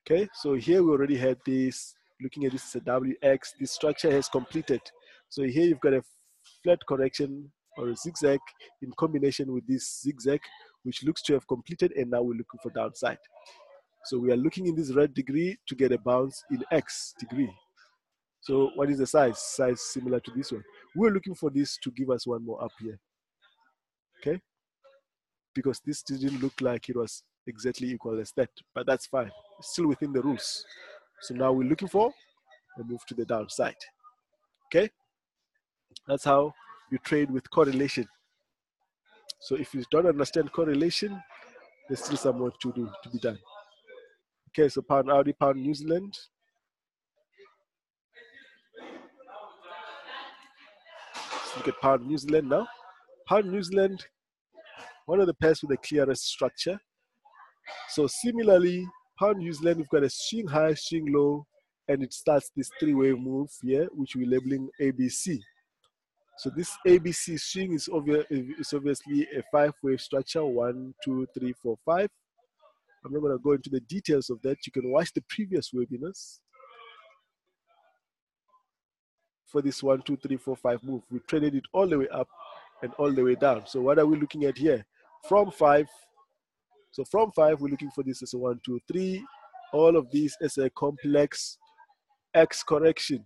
S1: Okay, so here we already had this, looking at this as a WX, this structure has completed. So here you've got a flat correction or a zigzag in combination with this zigzag, which looks to have completed, and now we're looking for downside. So we are looking in this red degree to get a bounce in X degree. So what is the size? Size similar to this one. We're looking for this to give us one more up here. Okay, because this didn't look like it was exactly equal as that, but that's fine. It's still within the rules. So now we're looking for a move to the downside. Okay, that's how you trade with correlation. So if you don't understand correlation, there's still some work to do, to be done. Okay, so pound AUD, pound New Zealand. Let's look at pound New Zealand now. Pound New Zealand, one of the pairs with the clearest structure. So similarly, pound New Zealand, we've got a swing high, swing low, and it starts this three-wave move here, which we're labeling ABC. So this ABC swing is obviously a five-wave structure, 1, 2, 3, 4, 5. I'm not going to go into the details of that. You can watch the previous webinars for this 1, 2, 3, 4, 5 move. We traded it all the way up and all the way down. So what are we looking at here? From 5. So from 5, we're looking for this as a 1, 2, 3. All of these as a complex X correction.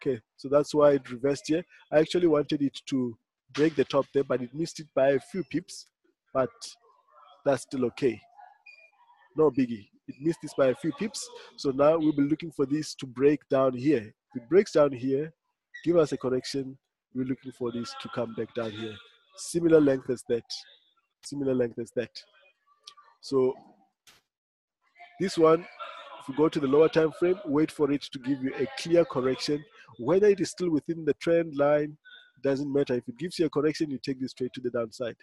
S1: Okay, so that's why it reversed here. I actually wanted it to break the top there, but it missed it by a few pips, but that's still okay. No biggie. It missed this by a few pips. So now we'll be looking for this to break down here. If it breaks down here, give us a correction. We're looking for this to come back down here. Similar length as that. Similar length as that. So this one, if you go to the lower time frame, wait for it to give you a clear correction. Whether it is still within the trend line, doesn't matter. If it gives you a correction, you take this straight to the downside.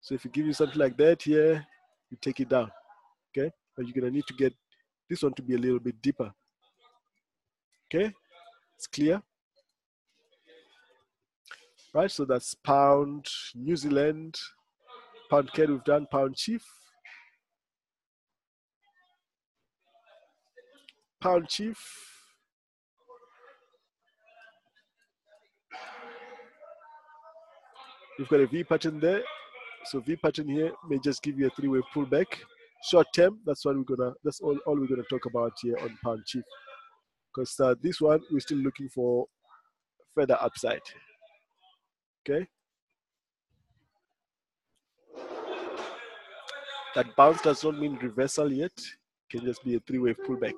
S1: So if it gives you something like that here, you take it down. Okay, but you're gonna need to get this one to be a little bit deeper. Okay, it's clear. Right, so that's pound New Zealand, pound CAD we've done, pound CHF. Pound CHF. We've got a V pattern there. So V pattern here may just give you a three-way pullback. Short term, that's what that's all we're gonna talk about here on pound CHF. Because this one, we're still looking for further upside. Okay. That bounce does not mean reversal yet. It can just be a three-wave pullback.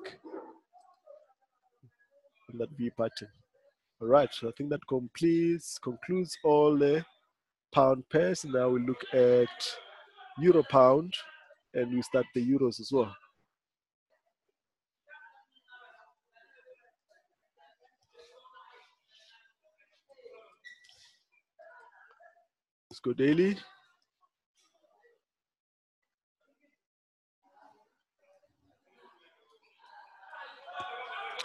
S1: on that V pattern. All right, so I think that concludes all the pound pairs. Now we look at euro pound, and we start the euros as well. Let's go daily.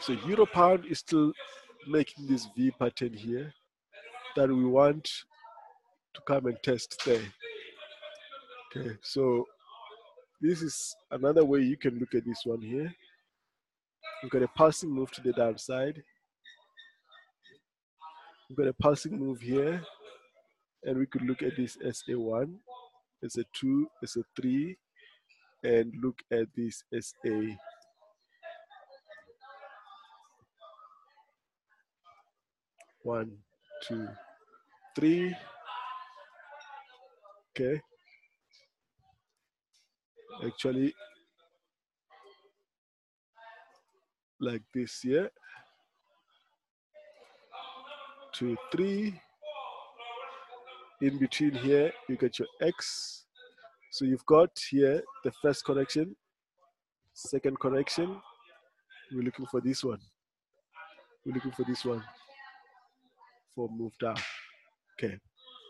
S1: So euro pound is still making this V pattern here that we want to come and test there. Okay, so this is another way you can look at this one here. We've got a pulsing move to the downside. We've got a pulsing move here, and we could look at this as a 1, as a 2, as a 3, and look at this as a 1, 2, 3. Okay. Actually, like this here. 2, 3. In between here, you get your X. So you've got here the first correction, second correction. We're looking for this one. We're looking for this one for move down. Okay.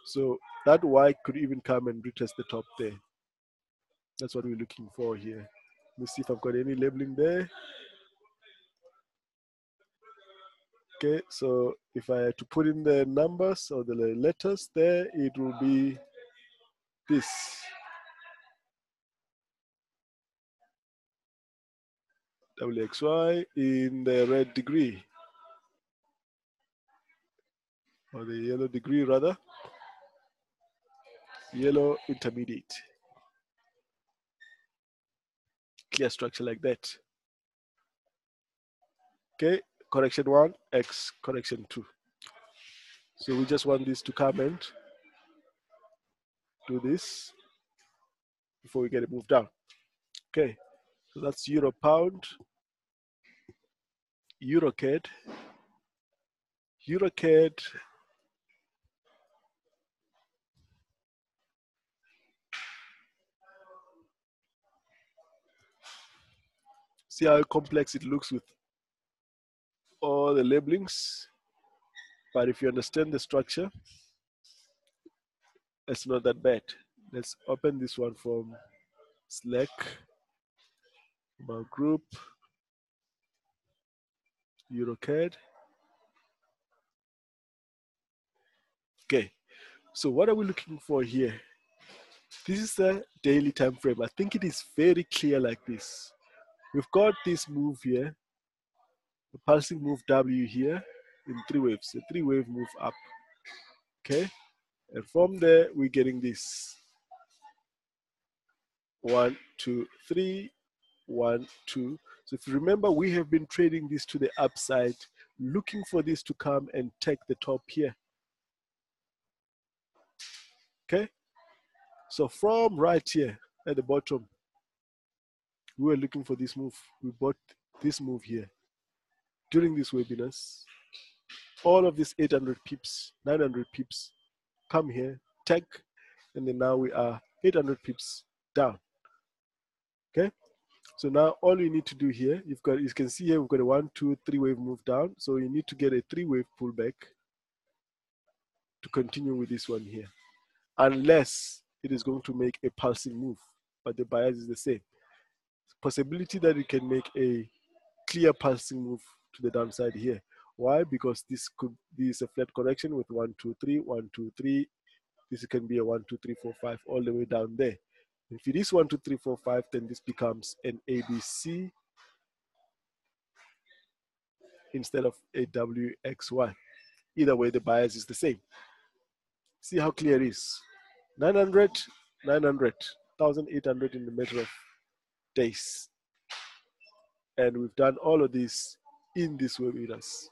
S1: So that Y could even come and retest the top there. That's what we're looking for here. Let me see if I've got any labeling there. Okay, so if I had to put in the numbers or the letters there, it will be this. WXY in the red degree, or the yellow degree rather, yellow intermediate. Clear structure like that. Okay, correction 1, X, correction 2. So we just want this to come and do this before we get it moved down. Okay, so that's euro pound, EURCAD, EURCAD, see how complex it looks with all the labelings, but if you understand the structure, it's not that bad. Let's open this one from Slack, from our group, EURCAD. Okay, so what are we looking for here? This is the daily time frame. I think it is very clear like this. We've got this move here, the pulsing move W here in 3 waves, a 3-wave move up. Okay, and from there we're getting this 1, 2, 3, 1, 2. So if you remember, we have been trading this to the upside, looking for this to come and take the top here. Okay, so from right here at the bottom, we were looking for this move. We bought this move here during this webinars. All of these 800 pips, 900 pips come here, take, and then now we are 800 pips down. Okay, so now all you need to do here, you can see here we've got a 1, 2, 3 wave move down. So you need to get a 3-wave pullback to continue with this one here, unless it is going to make a pulsing move, but the bias is the same. Possibility that it can make a clear pulsing move to the downside here. Why? Because this is a flat correction with 1, 2, 3, 1, 2, 3. This can be a 1, 2, 3, 4, 5 all the way down there. If it is 1, 2, 3, 4, 5, then this becomes an ABC instead of a WXY. Either way, the bias is the same. See how clear it is. 900, 900, 1,800 in the matter of days. And we've done all of this in this webinars.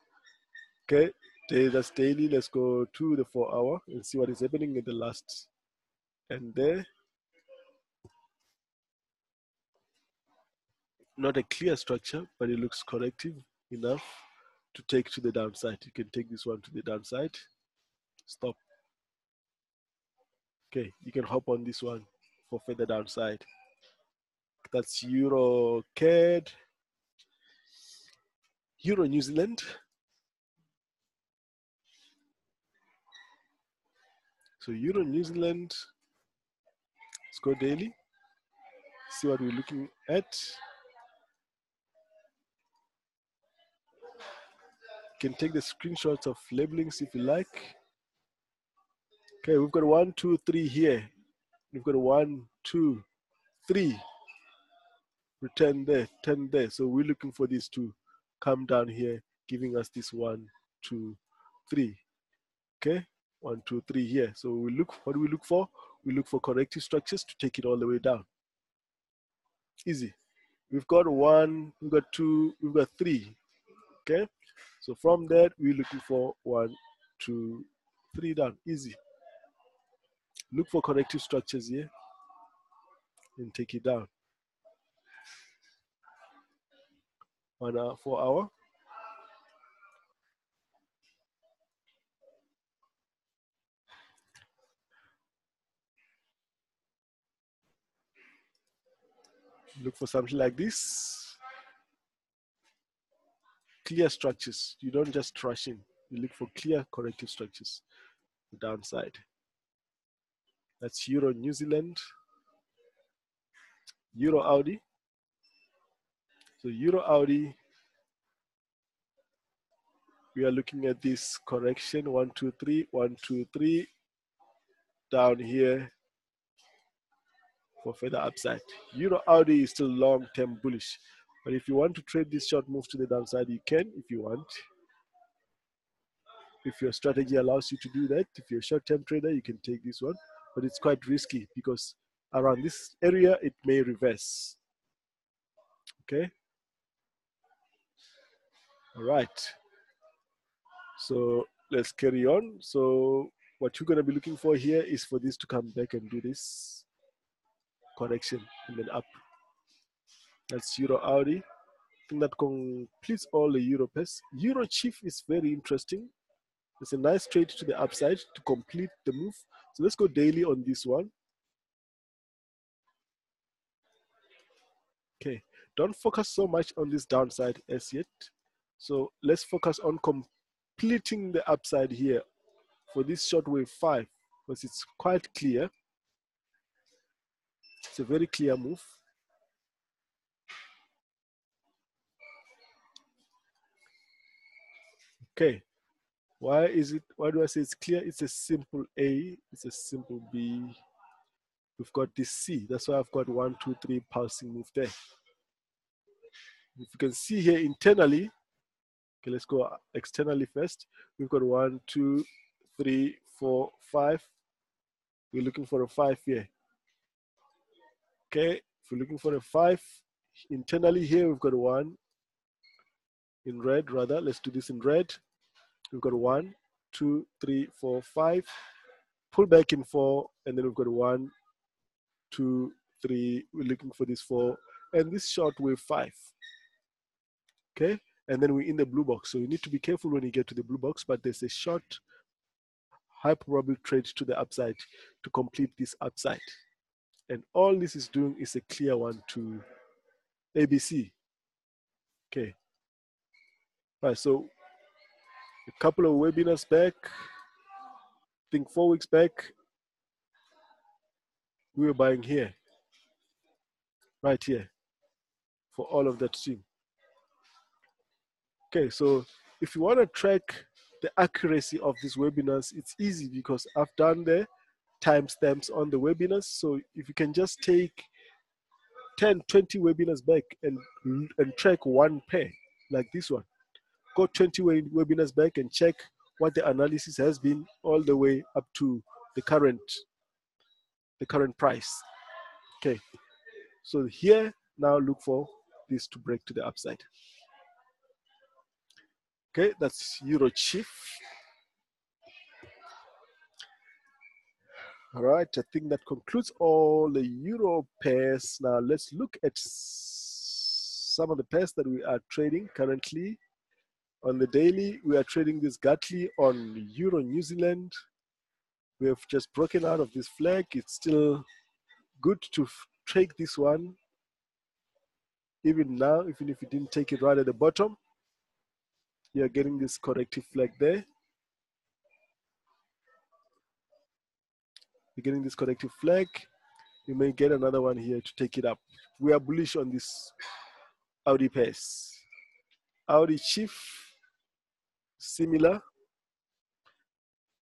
S1: Okay, that's daily. Let's go to the 4-hour and see what is happening in the last. And there, not a clear structure, but it looks corrective enough. to take to the downside. You can take this one to the downside. Stop. Okay, you can hop on this one for further downside. That's EURCAD, Euro New Zealand. So Euro New Zealand, let's go daily, see what we're looking at. You can take the screenshots of labelings if you like. Okay, we've got 1, 2, 3 here. We've got 1, 2, 3. Return there, 10 there. So we're looking for these to come down here, giving us this 1, 2, 3. Okay, 1, 2, 3 here. So we look, what do we look for? We look for corrective structures to take it all the way down. Easy. We've got 1, we've got 2, we've got 3. Okay, so from that we're looking for 1, 2, 3 down. Easy. Look for corrective structures here and take it down. 1 hour, 4 hour. Look for something like this. Clear structures. You don't just rush in. You look for clear corrective structures. The downside. That's Euro New Zealand. Euro Audi. So Euro Audi, we are looking at this correction. 1, 2, 3, 1, 2, 3. Down here for further upside. Euro Audi is still long-term bullish. But if you want to trade this short move to the downside, you can if you want. If your strategy allows you to do that, if you're a short-term trader, you can take this one. But it's quite risky because around this area, it may reverse. Okay. All right. So let's carry on. So what you're going to be looking for here is for this to come back and do this correction and then up. That's Euro Audi. I think that completes all the Euro pairs. EURGBP is very interesting. It's a nice trade to the upside to complete the move. So let's go daily on this one. Okay, don't focus so much on this downside as yet. So let's focus on completing the upside here for this short wave 5 because it's quite clear. It's a very clear move. Okay, why do I say it's clear? It's a simple A, it's a simple B. We've got this C. That's why I've got 1, 2, 3 pulsing move there. If you can see here internally, okay, let's go externally first. We've got 1, 2, 3, 4, 5. We're looking for a 5 here. Okay, if we're looking for a 5, internally here we've got 1 in red rather. Let's do this in red. We've got 1, 2, 3, 4, 5. Pull back in 4, and then we've got 1, 2, 3. We're looking for this 4, and this short wave 5. Okay, and then we're in the blue box. So you need to be careful when you get to the blue box, but there's a short, high probable trade to the upside to complete this upside. And all this is doing is a clear one to ABC. Okay. All right, so a couple of webinars back, I think 4 weeks back, we were buying here, right here, for all of that swing. Okay, so if you want to track the accuracy of these webinars, it's easy because I've done the timestamps on the webinars. So if you can just take 10, 20 webinars back and track one pair like this one, go 20 webinars back and check what the analysis has been all the way up to the current price. Okay, so here now look for this to break to the upside. Okay, that's EUROCHF. All right, I think that concludes all the euro pairs. Now let's look at some of the pairs that we are trading currently. On the daily, we are trading this Gatli on Euro New Zealand. We have just broken out of this flag. It's still good to take this one. Even now, even if you didn't take it right at the bottom, you're getting this corrective flag there. You're getting this corrective flag. You may get another one here to take it up. We are bullish on this Audi pace. AUDCHF, similar.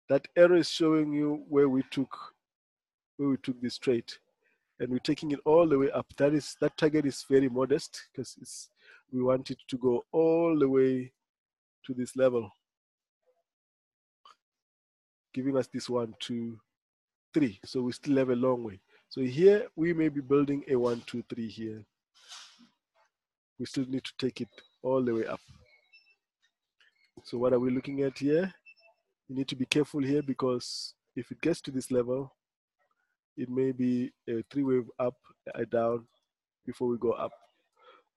S1: That arrow is showing you where we took this trade, and we're taking it all the way up. That target is very modest because we want it to go all the way to this level, giving us this 1, 2, 3. So we still have a long way. So here we may be building a 1, 2, 3 here. We still need to take it all the way up. So what are we looking at here? You need to be careful here because if it gets to this level, it may be a 3-wave up, a down before we go up.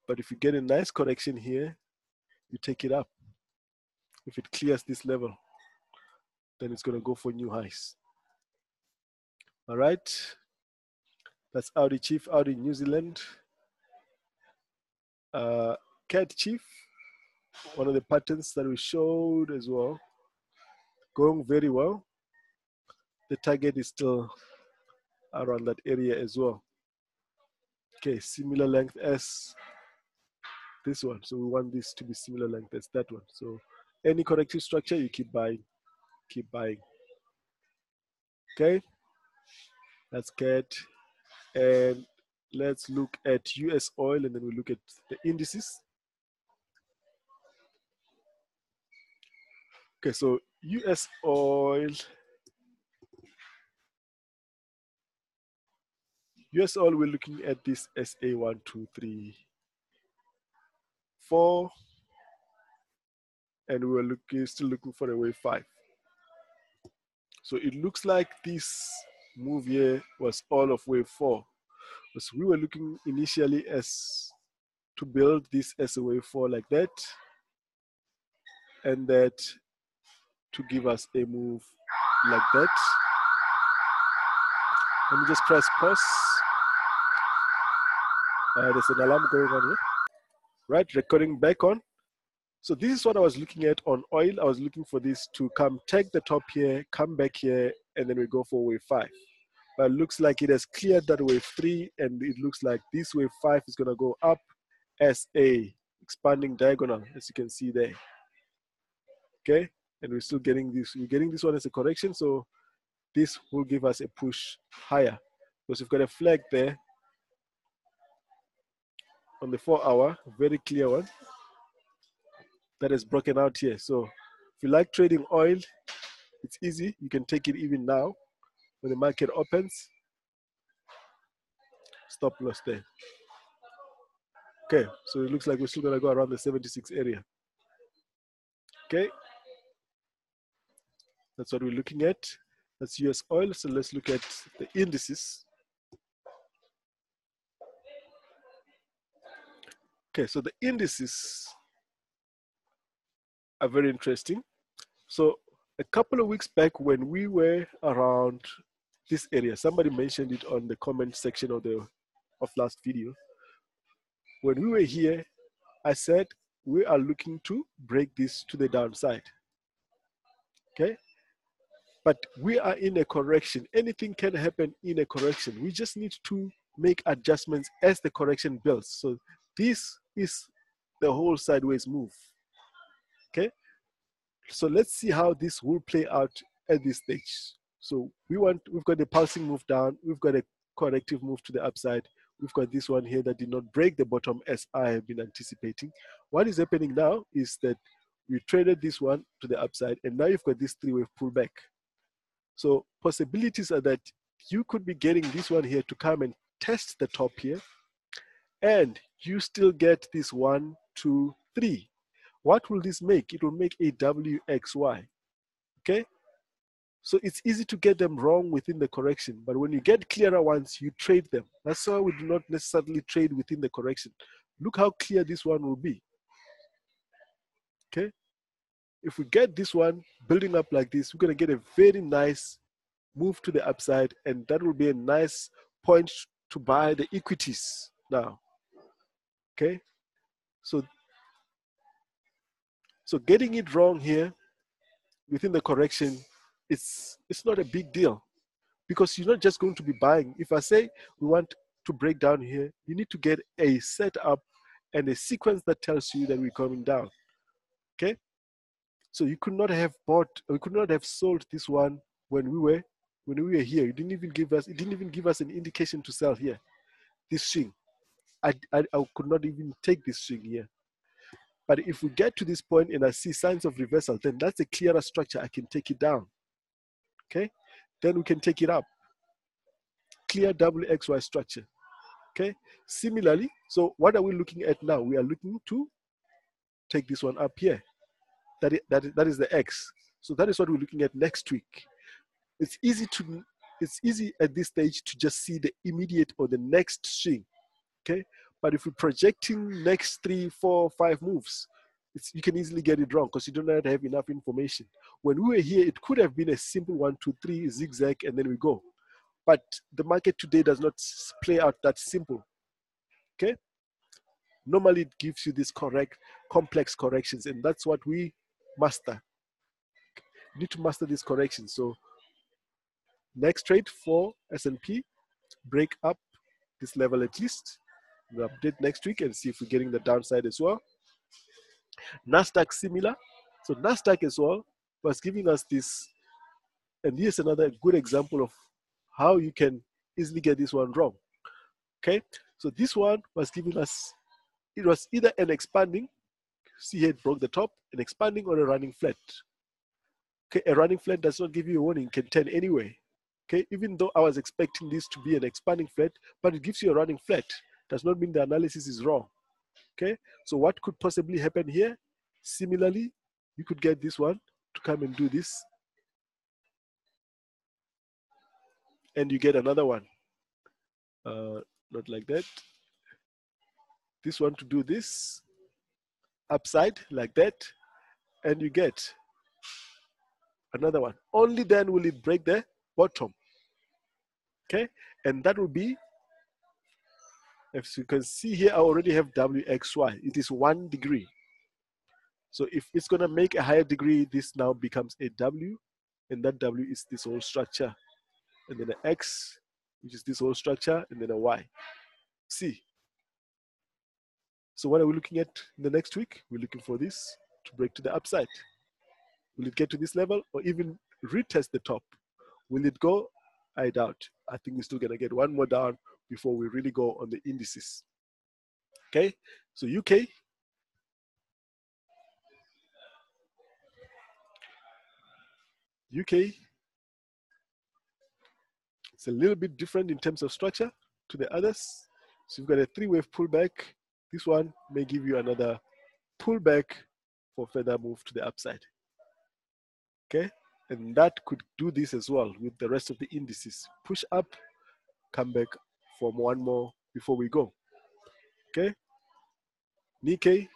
S1: But if you get a nice correction here, you take it up. If it clears this level, then it's going to go for new highs. All right. That's AUDCHF, Audi New Zealand. CADCHF, one of the patterns that we showed as well, going very well. The target is still around that area as well. Okay, similar length as this one. So we want this to be similar length as that one. So any corrective structure, you keep buying, keep buying. Okay, that's CAD. And let's look at US oil, and then we look at the indices. Okay, so US oil. US oil, we're looking at this SA 1, 2, 3, 4, and we're still looking for a wave 5. So it looks like this move here was all of wave 4. Because we were looking initially as to build this as a wave 4 like that, and that to give us a move like that. Let me just press pause. There's an alarm going on here. Right, recording back on. So this is what I was looking at on oil. I was looking for this to come, take the top here, come back here, and then we go for wave 5. But it looks like it has cleared that wave 3, and it looks like this wave 5 is going to go up as a expanding diagonal, as you can see there. Okay, and we're still getting this. We're getting this one as a correction, so this will give us a push higher because we've got a flag there on the 4-hour, very clear one that is broken out here. So if you like trading oil, it's easy. You can take it even now when the market opens. Stop loss there. Okay, so it looks like we're still gonna go around the 76 area. Okay, that's what we're looking at. That's US oil. So let's look at the indices. Okay, so the indices are very interesting. So a couple of weeks back when we were around this area, somebody mentioned it on the comment section of last video. When we were here, I said we are looking to break this to the downside. Okay, but we are in a correction. Anything can happen in a correction. We just need to make adjustments as the correction builds. So this is the whole sideways move. Okay, so let's see how this will play out at this stage. So we've got a pulsing move down, we've got a corrective move to the upside, we've got this one here that did not break the bottom as I have been anticipating. What is happening now is that we traded this one to the upside, and now you've got this 3-wave pullback. So possibilities are that you could be getting this one here to come and test the top here, and you still get this 1, 2, 3. What will this make? It will make a WXY. Okay, so it's easy to get them wrong within the correction, but when you get clearer ones, you trade them. That's why we do not necessarily trade within the correction. Look how clear this one will be. Okay, if we get this one building up like this, we're going to get a very nice move to the upside, and that will be a nice point to buy the equities now. Okay, so getting it wrong here within the correction, it's not a big deal, because you're not just going to be buying. If I say we want to break down here, you need to get a setup and a sequence that tells you that we're coming down. Okay, so you could not have bought, we could not have sold this one when we were here. It didn't even give us an indication to sell here. This swing, I could not even take this swing here. But if we get to this point and I see signs of reversal, then that's a clearer structure. I can take it down. Okay, then we can take it up. Clear WXY structure. Okay, similarly, so what are we looking at now? We are looking to take this one up here. That is the X. So that is what we're looking at next week. It's easy at this stage to just see the immediate or the next swing. Okay, but if we're projecting next 3, 4, 5 moves, you can easily get it wrong because you do not have enough information. When we were here, it could have been a simple 1, 2, 3 zigzag and then we go. But the market today does not play out that simple. Okay, normally it gives you these complex corrections, and that's what we master. You need to master these corrections. So next trade for S&P, break up this level at least. We'll update next week and see if we're getting the downside as well. NASDAQ similar. So NASDAQ as well was giving us this, and here's another good example of how you can easily get this one wrong. Okay, so this one was giving us, it was either an expanding, see here it broke the top, an expanding or a running flat. Okay, a running flat does not give you a warning, can turn anyway. Okay, even though I was expecting this to be an expanding flat, but it gives you a running flat, does not mean the analysis is wrong. Okay, so what could possibly happen here? Similarly, you could get this one to come and do this, and you get another one, not like that. This one to do this, upside like that, and you get another one. Only then will it break the bottom. Okay, and that will be, as you can see here, I already have WXY. It is 1 degree. So if it's going to make a higher degree, this now becomes a W, and that W is this whole structure. And then an X, which is this whole structure, and then a Y. See. So what are we looking at in the next week? We're looking for this to break to the upside. Will it get to this level or even retest the top? Will it go? I doubt. I think we're still going to get one more down before we really go on the indices. Okay, so UK. It's a little bit different in terms of structure to the others. So you've got a 3-wave pullback. This one may give you another pullback for further move to the upside. Okay, and that could do this as well with the rest of the indices. Push up, come back for one more before we go. Okay, Nikkei.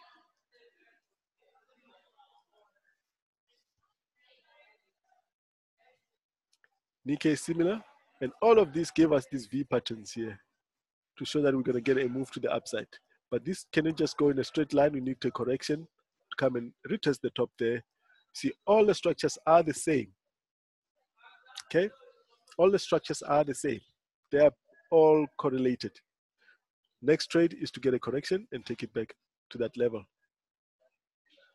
S1: Nikkei similar, and all of this gave us these V patterns here to show that we're going to get a move to the upside. But this cannot just go in a straight line. We need a correction to come and retest the top there. See, all the structures are the same. Okay, all the structures are the same. They are all correlated. Next trade is to get a correction and take it back to that level.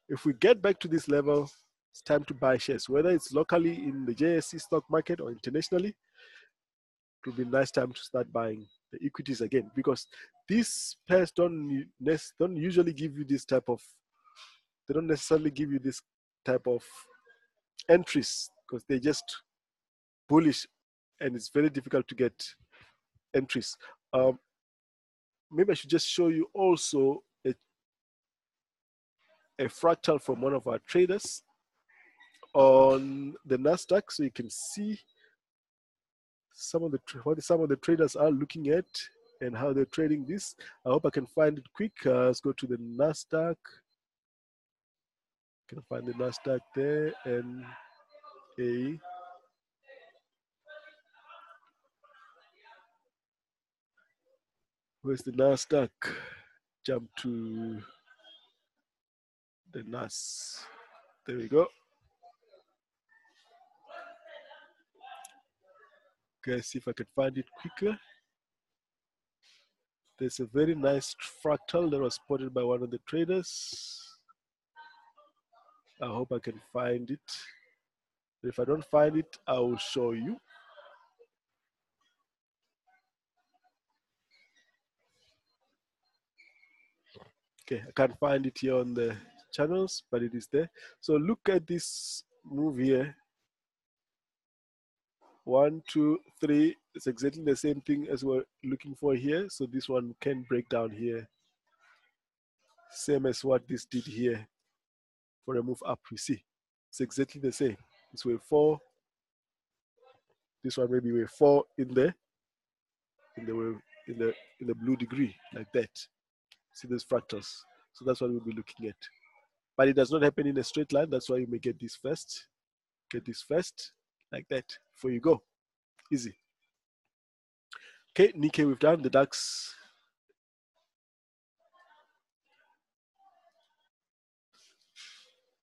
S1: If we get back to this level, it's time to buy shares, whether it's locally in the JSE stock market or internationally. It will be a nice time to start buying the equities again, because these pairs don't usually give you this type of, they don't necessarily give you this type of entries because they're just bullish and it's very difficult to get entries. Maybe I should just show you also a fractal from one of our traders on the NASDAQ, so you can see what some of the traders are looking at and how they're trading this. I hope I can find it quick. Let's go to the NASDAQ. Can find the NASDAQ there, and a where's the NASDAQ? Jump to the NAS. There we go. Okay, see if I can find it quicker. There's a very nice fractal that was spotted by one of the traders. I hope I can find it. If I don't find it, I will show you. Okay, I can't find it here on the channels, but it is there. So look at this move here. 1, 2, 3. It's exactly the same thing as we're looking for here. So this one can break down here. Same as what this did here for a move up. You see, it's exactly the same. It's wave 4. This one maybe wave 4 in the blue degree, like that. See those fractals. So that's what we'll be looking at. But it does not happen in a straight line. That's why you may get this first. Get this first, like that. Before you go. Easy. Okay, Nikkei we've done. The DAX.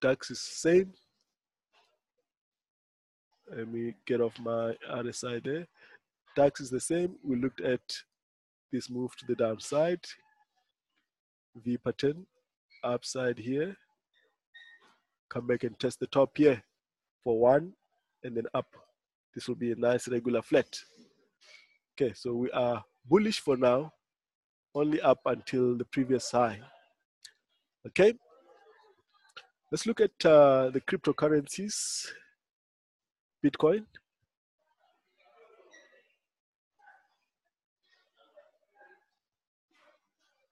S1: DAX is the same. Let me get off my other side there. DAX is the same. We looked at this move to the downside. V pattern. Upside here. Come back and test the top here for 1 and then up. This will be a nice regular flat. Okay, so we are bullish for now, only up until the previous high. Okay, let's look at the cryptocurrencies. Bitcoin.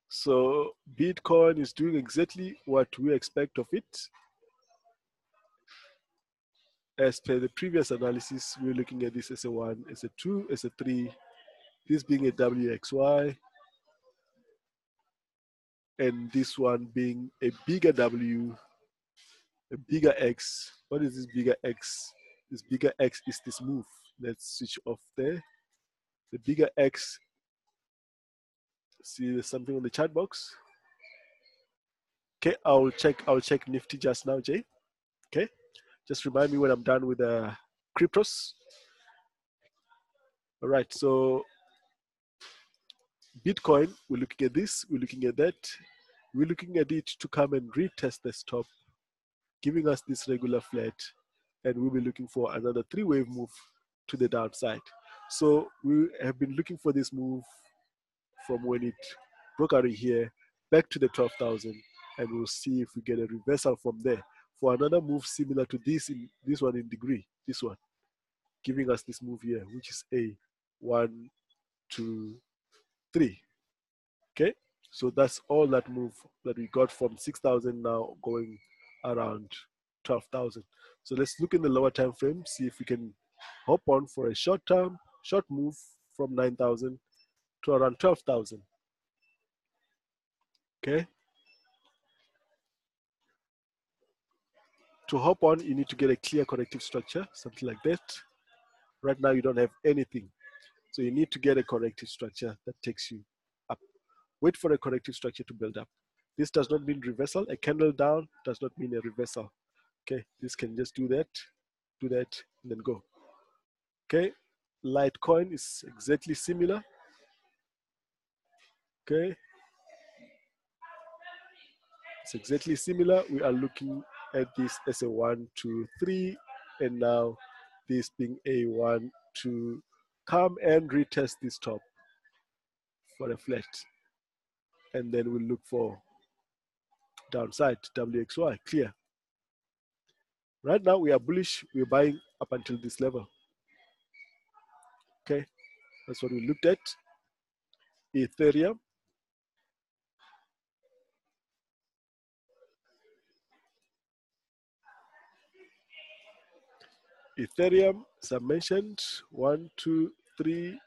S1: So Bitcoin is doing exactly what we expect of it. As per the previous analysis, we're looking at this as a 1, as a 2, as a 3, this being a WXY, and this one being a bigger W, a bigger X. What is this bigger X? This bigger X is this move. Let's switch off there. The bigger X, see there's something on the chat box. Okay, I'll check Nifty just now, Jay. Okay, just remind me when I'm done with the cryptos. All right, so Bitcoin, we're looking at this, we're looking at that. We're looking at it to come and retest the stop, giving us this regular flat, and we'll be looking for another 3-wave move to the downside. So we have been looking for this move from when it broke out here back to the 12,000, and we'll see if we get a reversal from there for another move similar to this, in this one in degree, this one, giving us this move here, which is a 1, 2, 3. Okay, so that's all that move that we got from 6,000 now going around 12,000. So let's look in the lower time frame, see if we can hop on for a short move from 9,000 to around 12,000. Okay. To hop on, you need to get a clear corrective structure, something like that. Right now, you don't have anything. So you need to get a corrective structure that takes you up. Wait for a corrective structure to build up. This does not mean reversal. A candle down does not mean a reversal. Okay, this can just do that, and then go. Okay, Litecoin is exactly similar. Okay, it's exactly similar. We are looking at this as a 1, 2, 3, and now this being a 1, 2, come and retest this top for a flat, and then we'll look for downside WXY clear. Right now we are bullish. We're buying up until this level. Okay, that's what we looked at. Ethereum. Ethereum, as I mentioned, 1, 2, 3,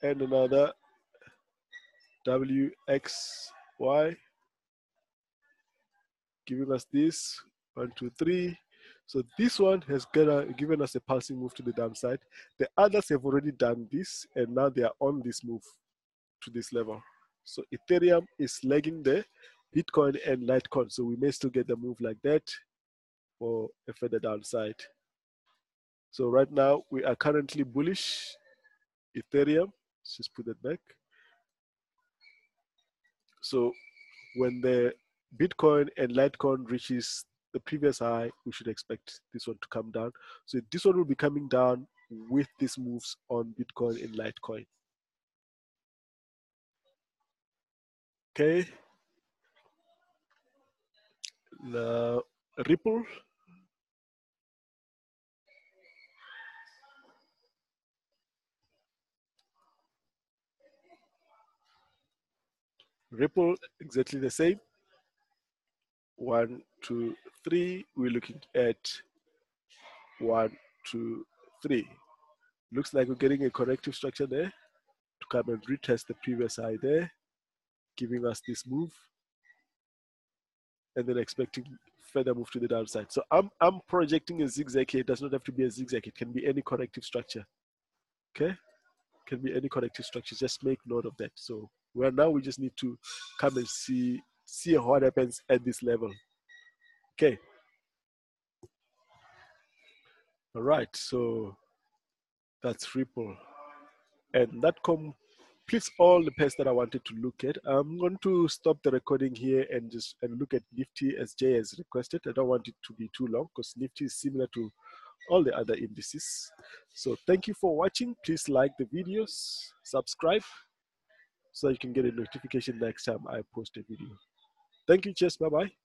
S1: and another WXY. giving us this 1, 2, 3. So this one has given us a pulsing move to the downside. The others have already done this, and now they are on this move to this level. So Ethereum is lagging the Bitcoin and Litecoin. So we may still get a move like that for a further downside. So right now we are currently bullish Ethereum. Let's just put that back. So when the Bitcoin and Litecoin reaches the previous high, we should expect this one to come down. So this one will be coming down with these moves on Bitcoin and Litecoin. Okay. The Ripple. Ripple, exactly the same. 1, 2, 3. We're looking at 1, 2, 3. Looks like we're getting a corrective structure there to come and retest the previous high there, giving us this move, and then expecting further move to the downside. So I'm projecting a zigzag here. It does not have to be a zigzag. It can be any corrective structure. Okay, can be any corrective structure. Just make note of that. So right now we just need to come and see what happens at this level. Okay. All right. So that's Ripple, and that completes all the pairs that I wanted to look at. I'm going to stop the recording here and just look at Nifty as Jay has requested. I don't want it to be too long because Nifty is similar to all the other indices. So thank you for watching. Please like the videos, subscribe, so you can get a notification next time I post a video. Thank you. Cheers. Bye-bye.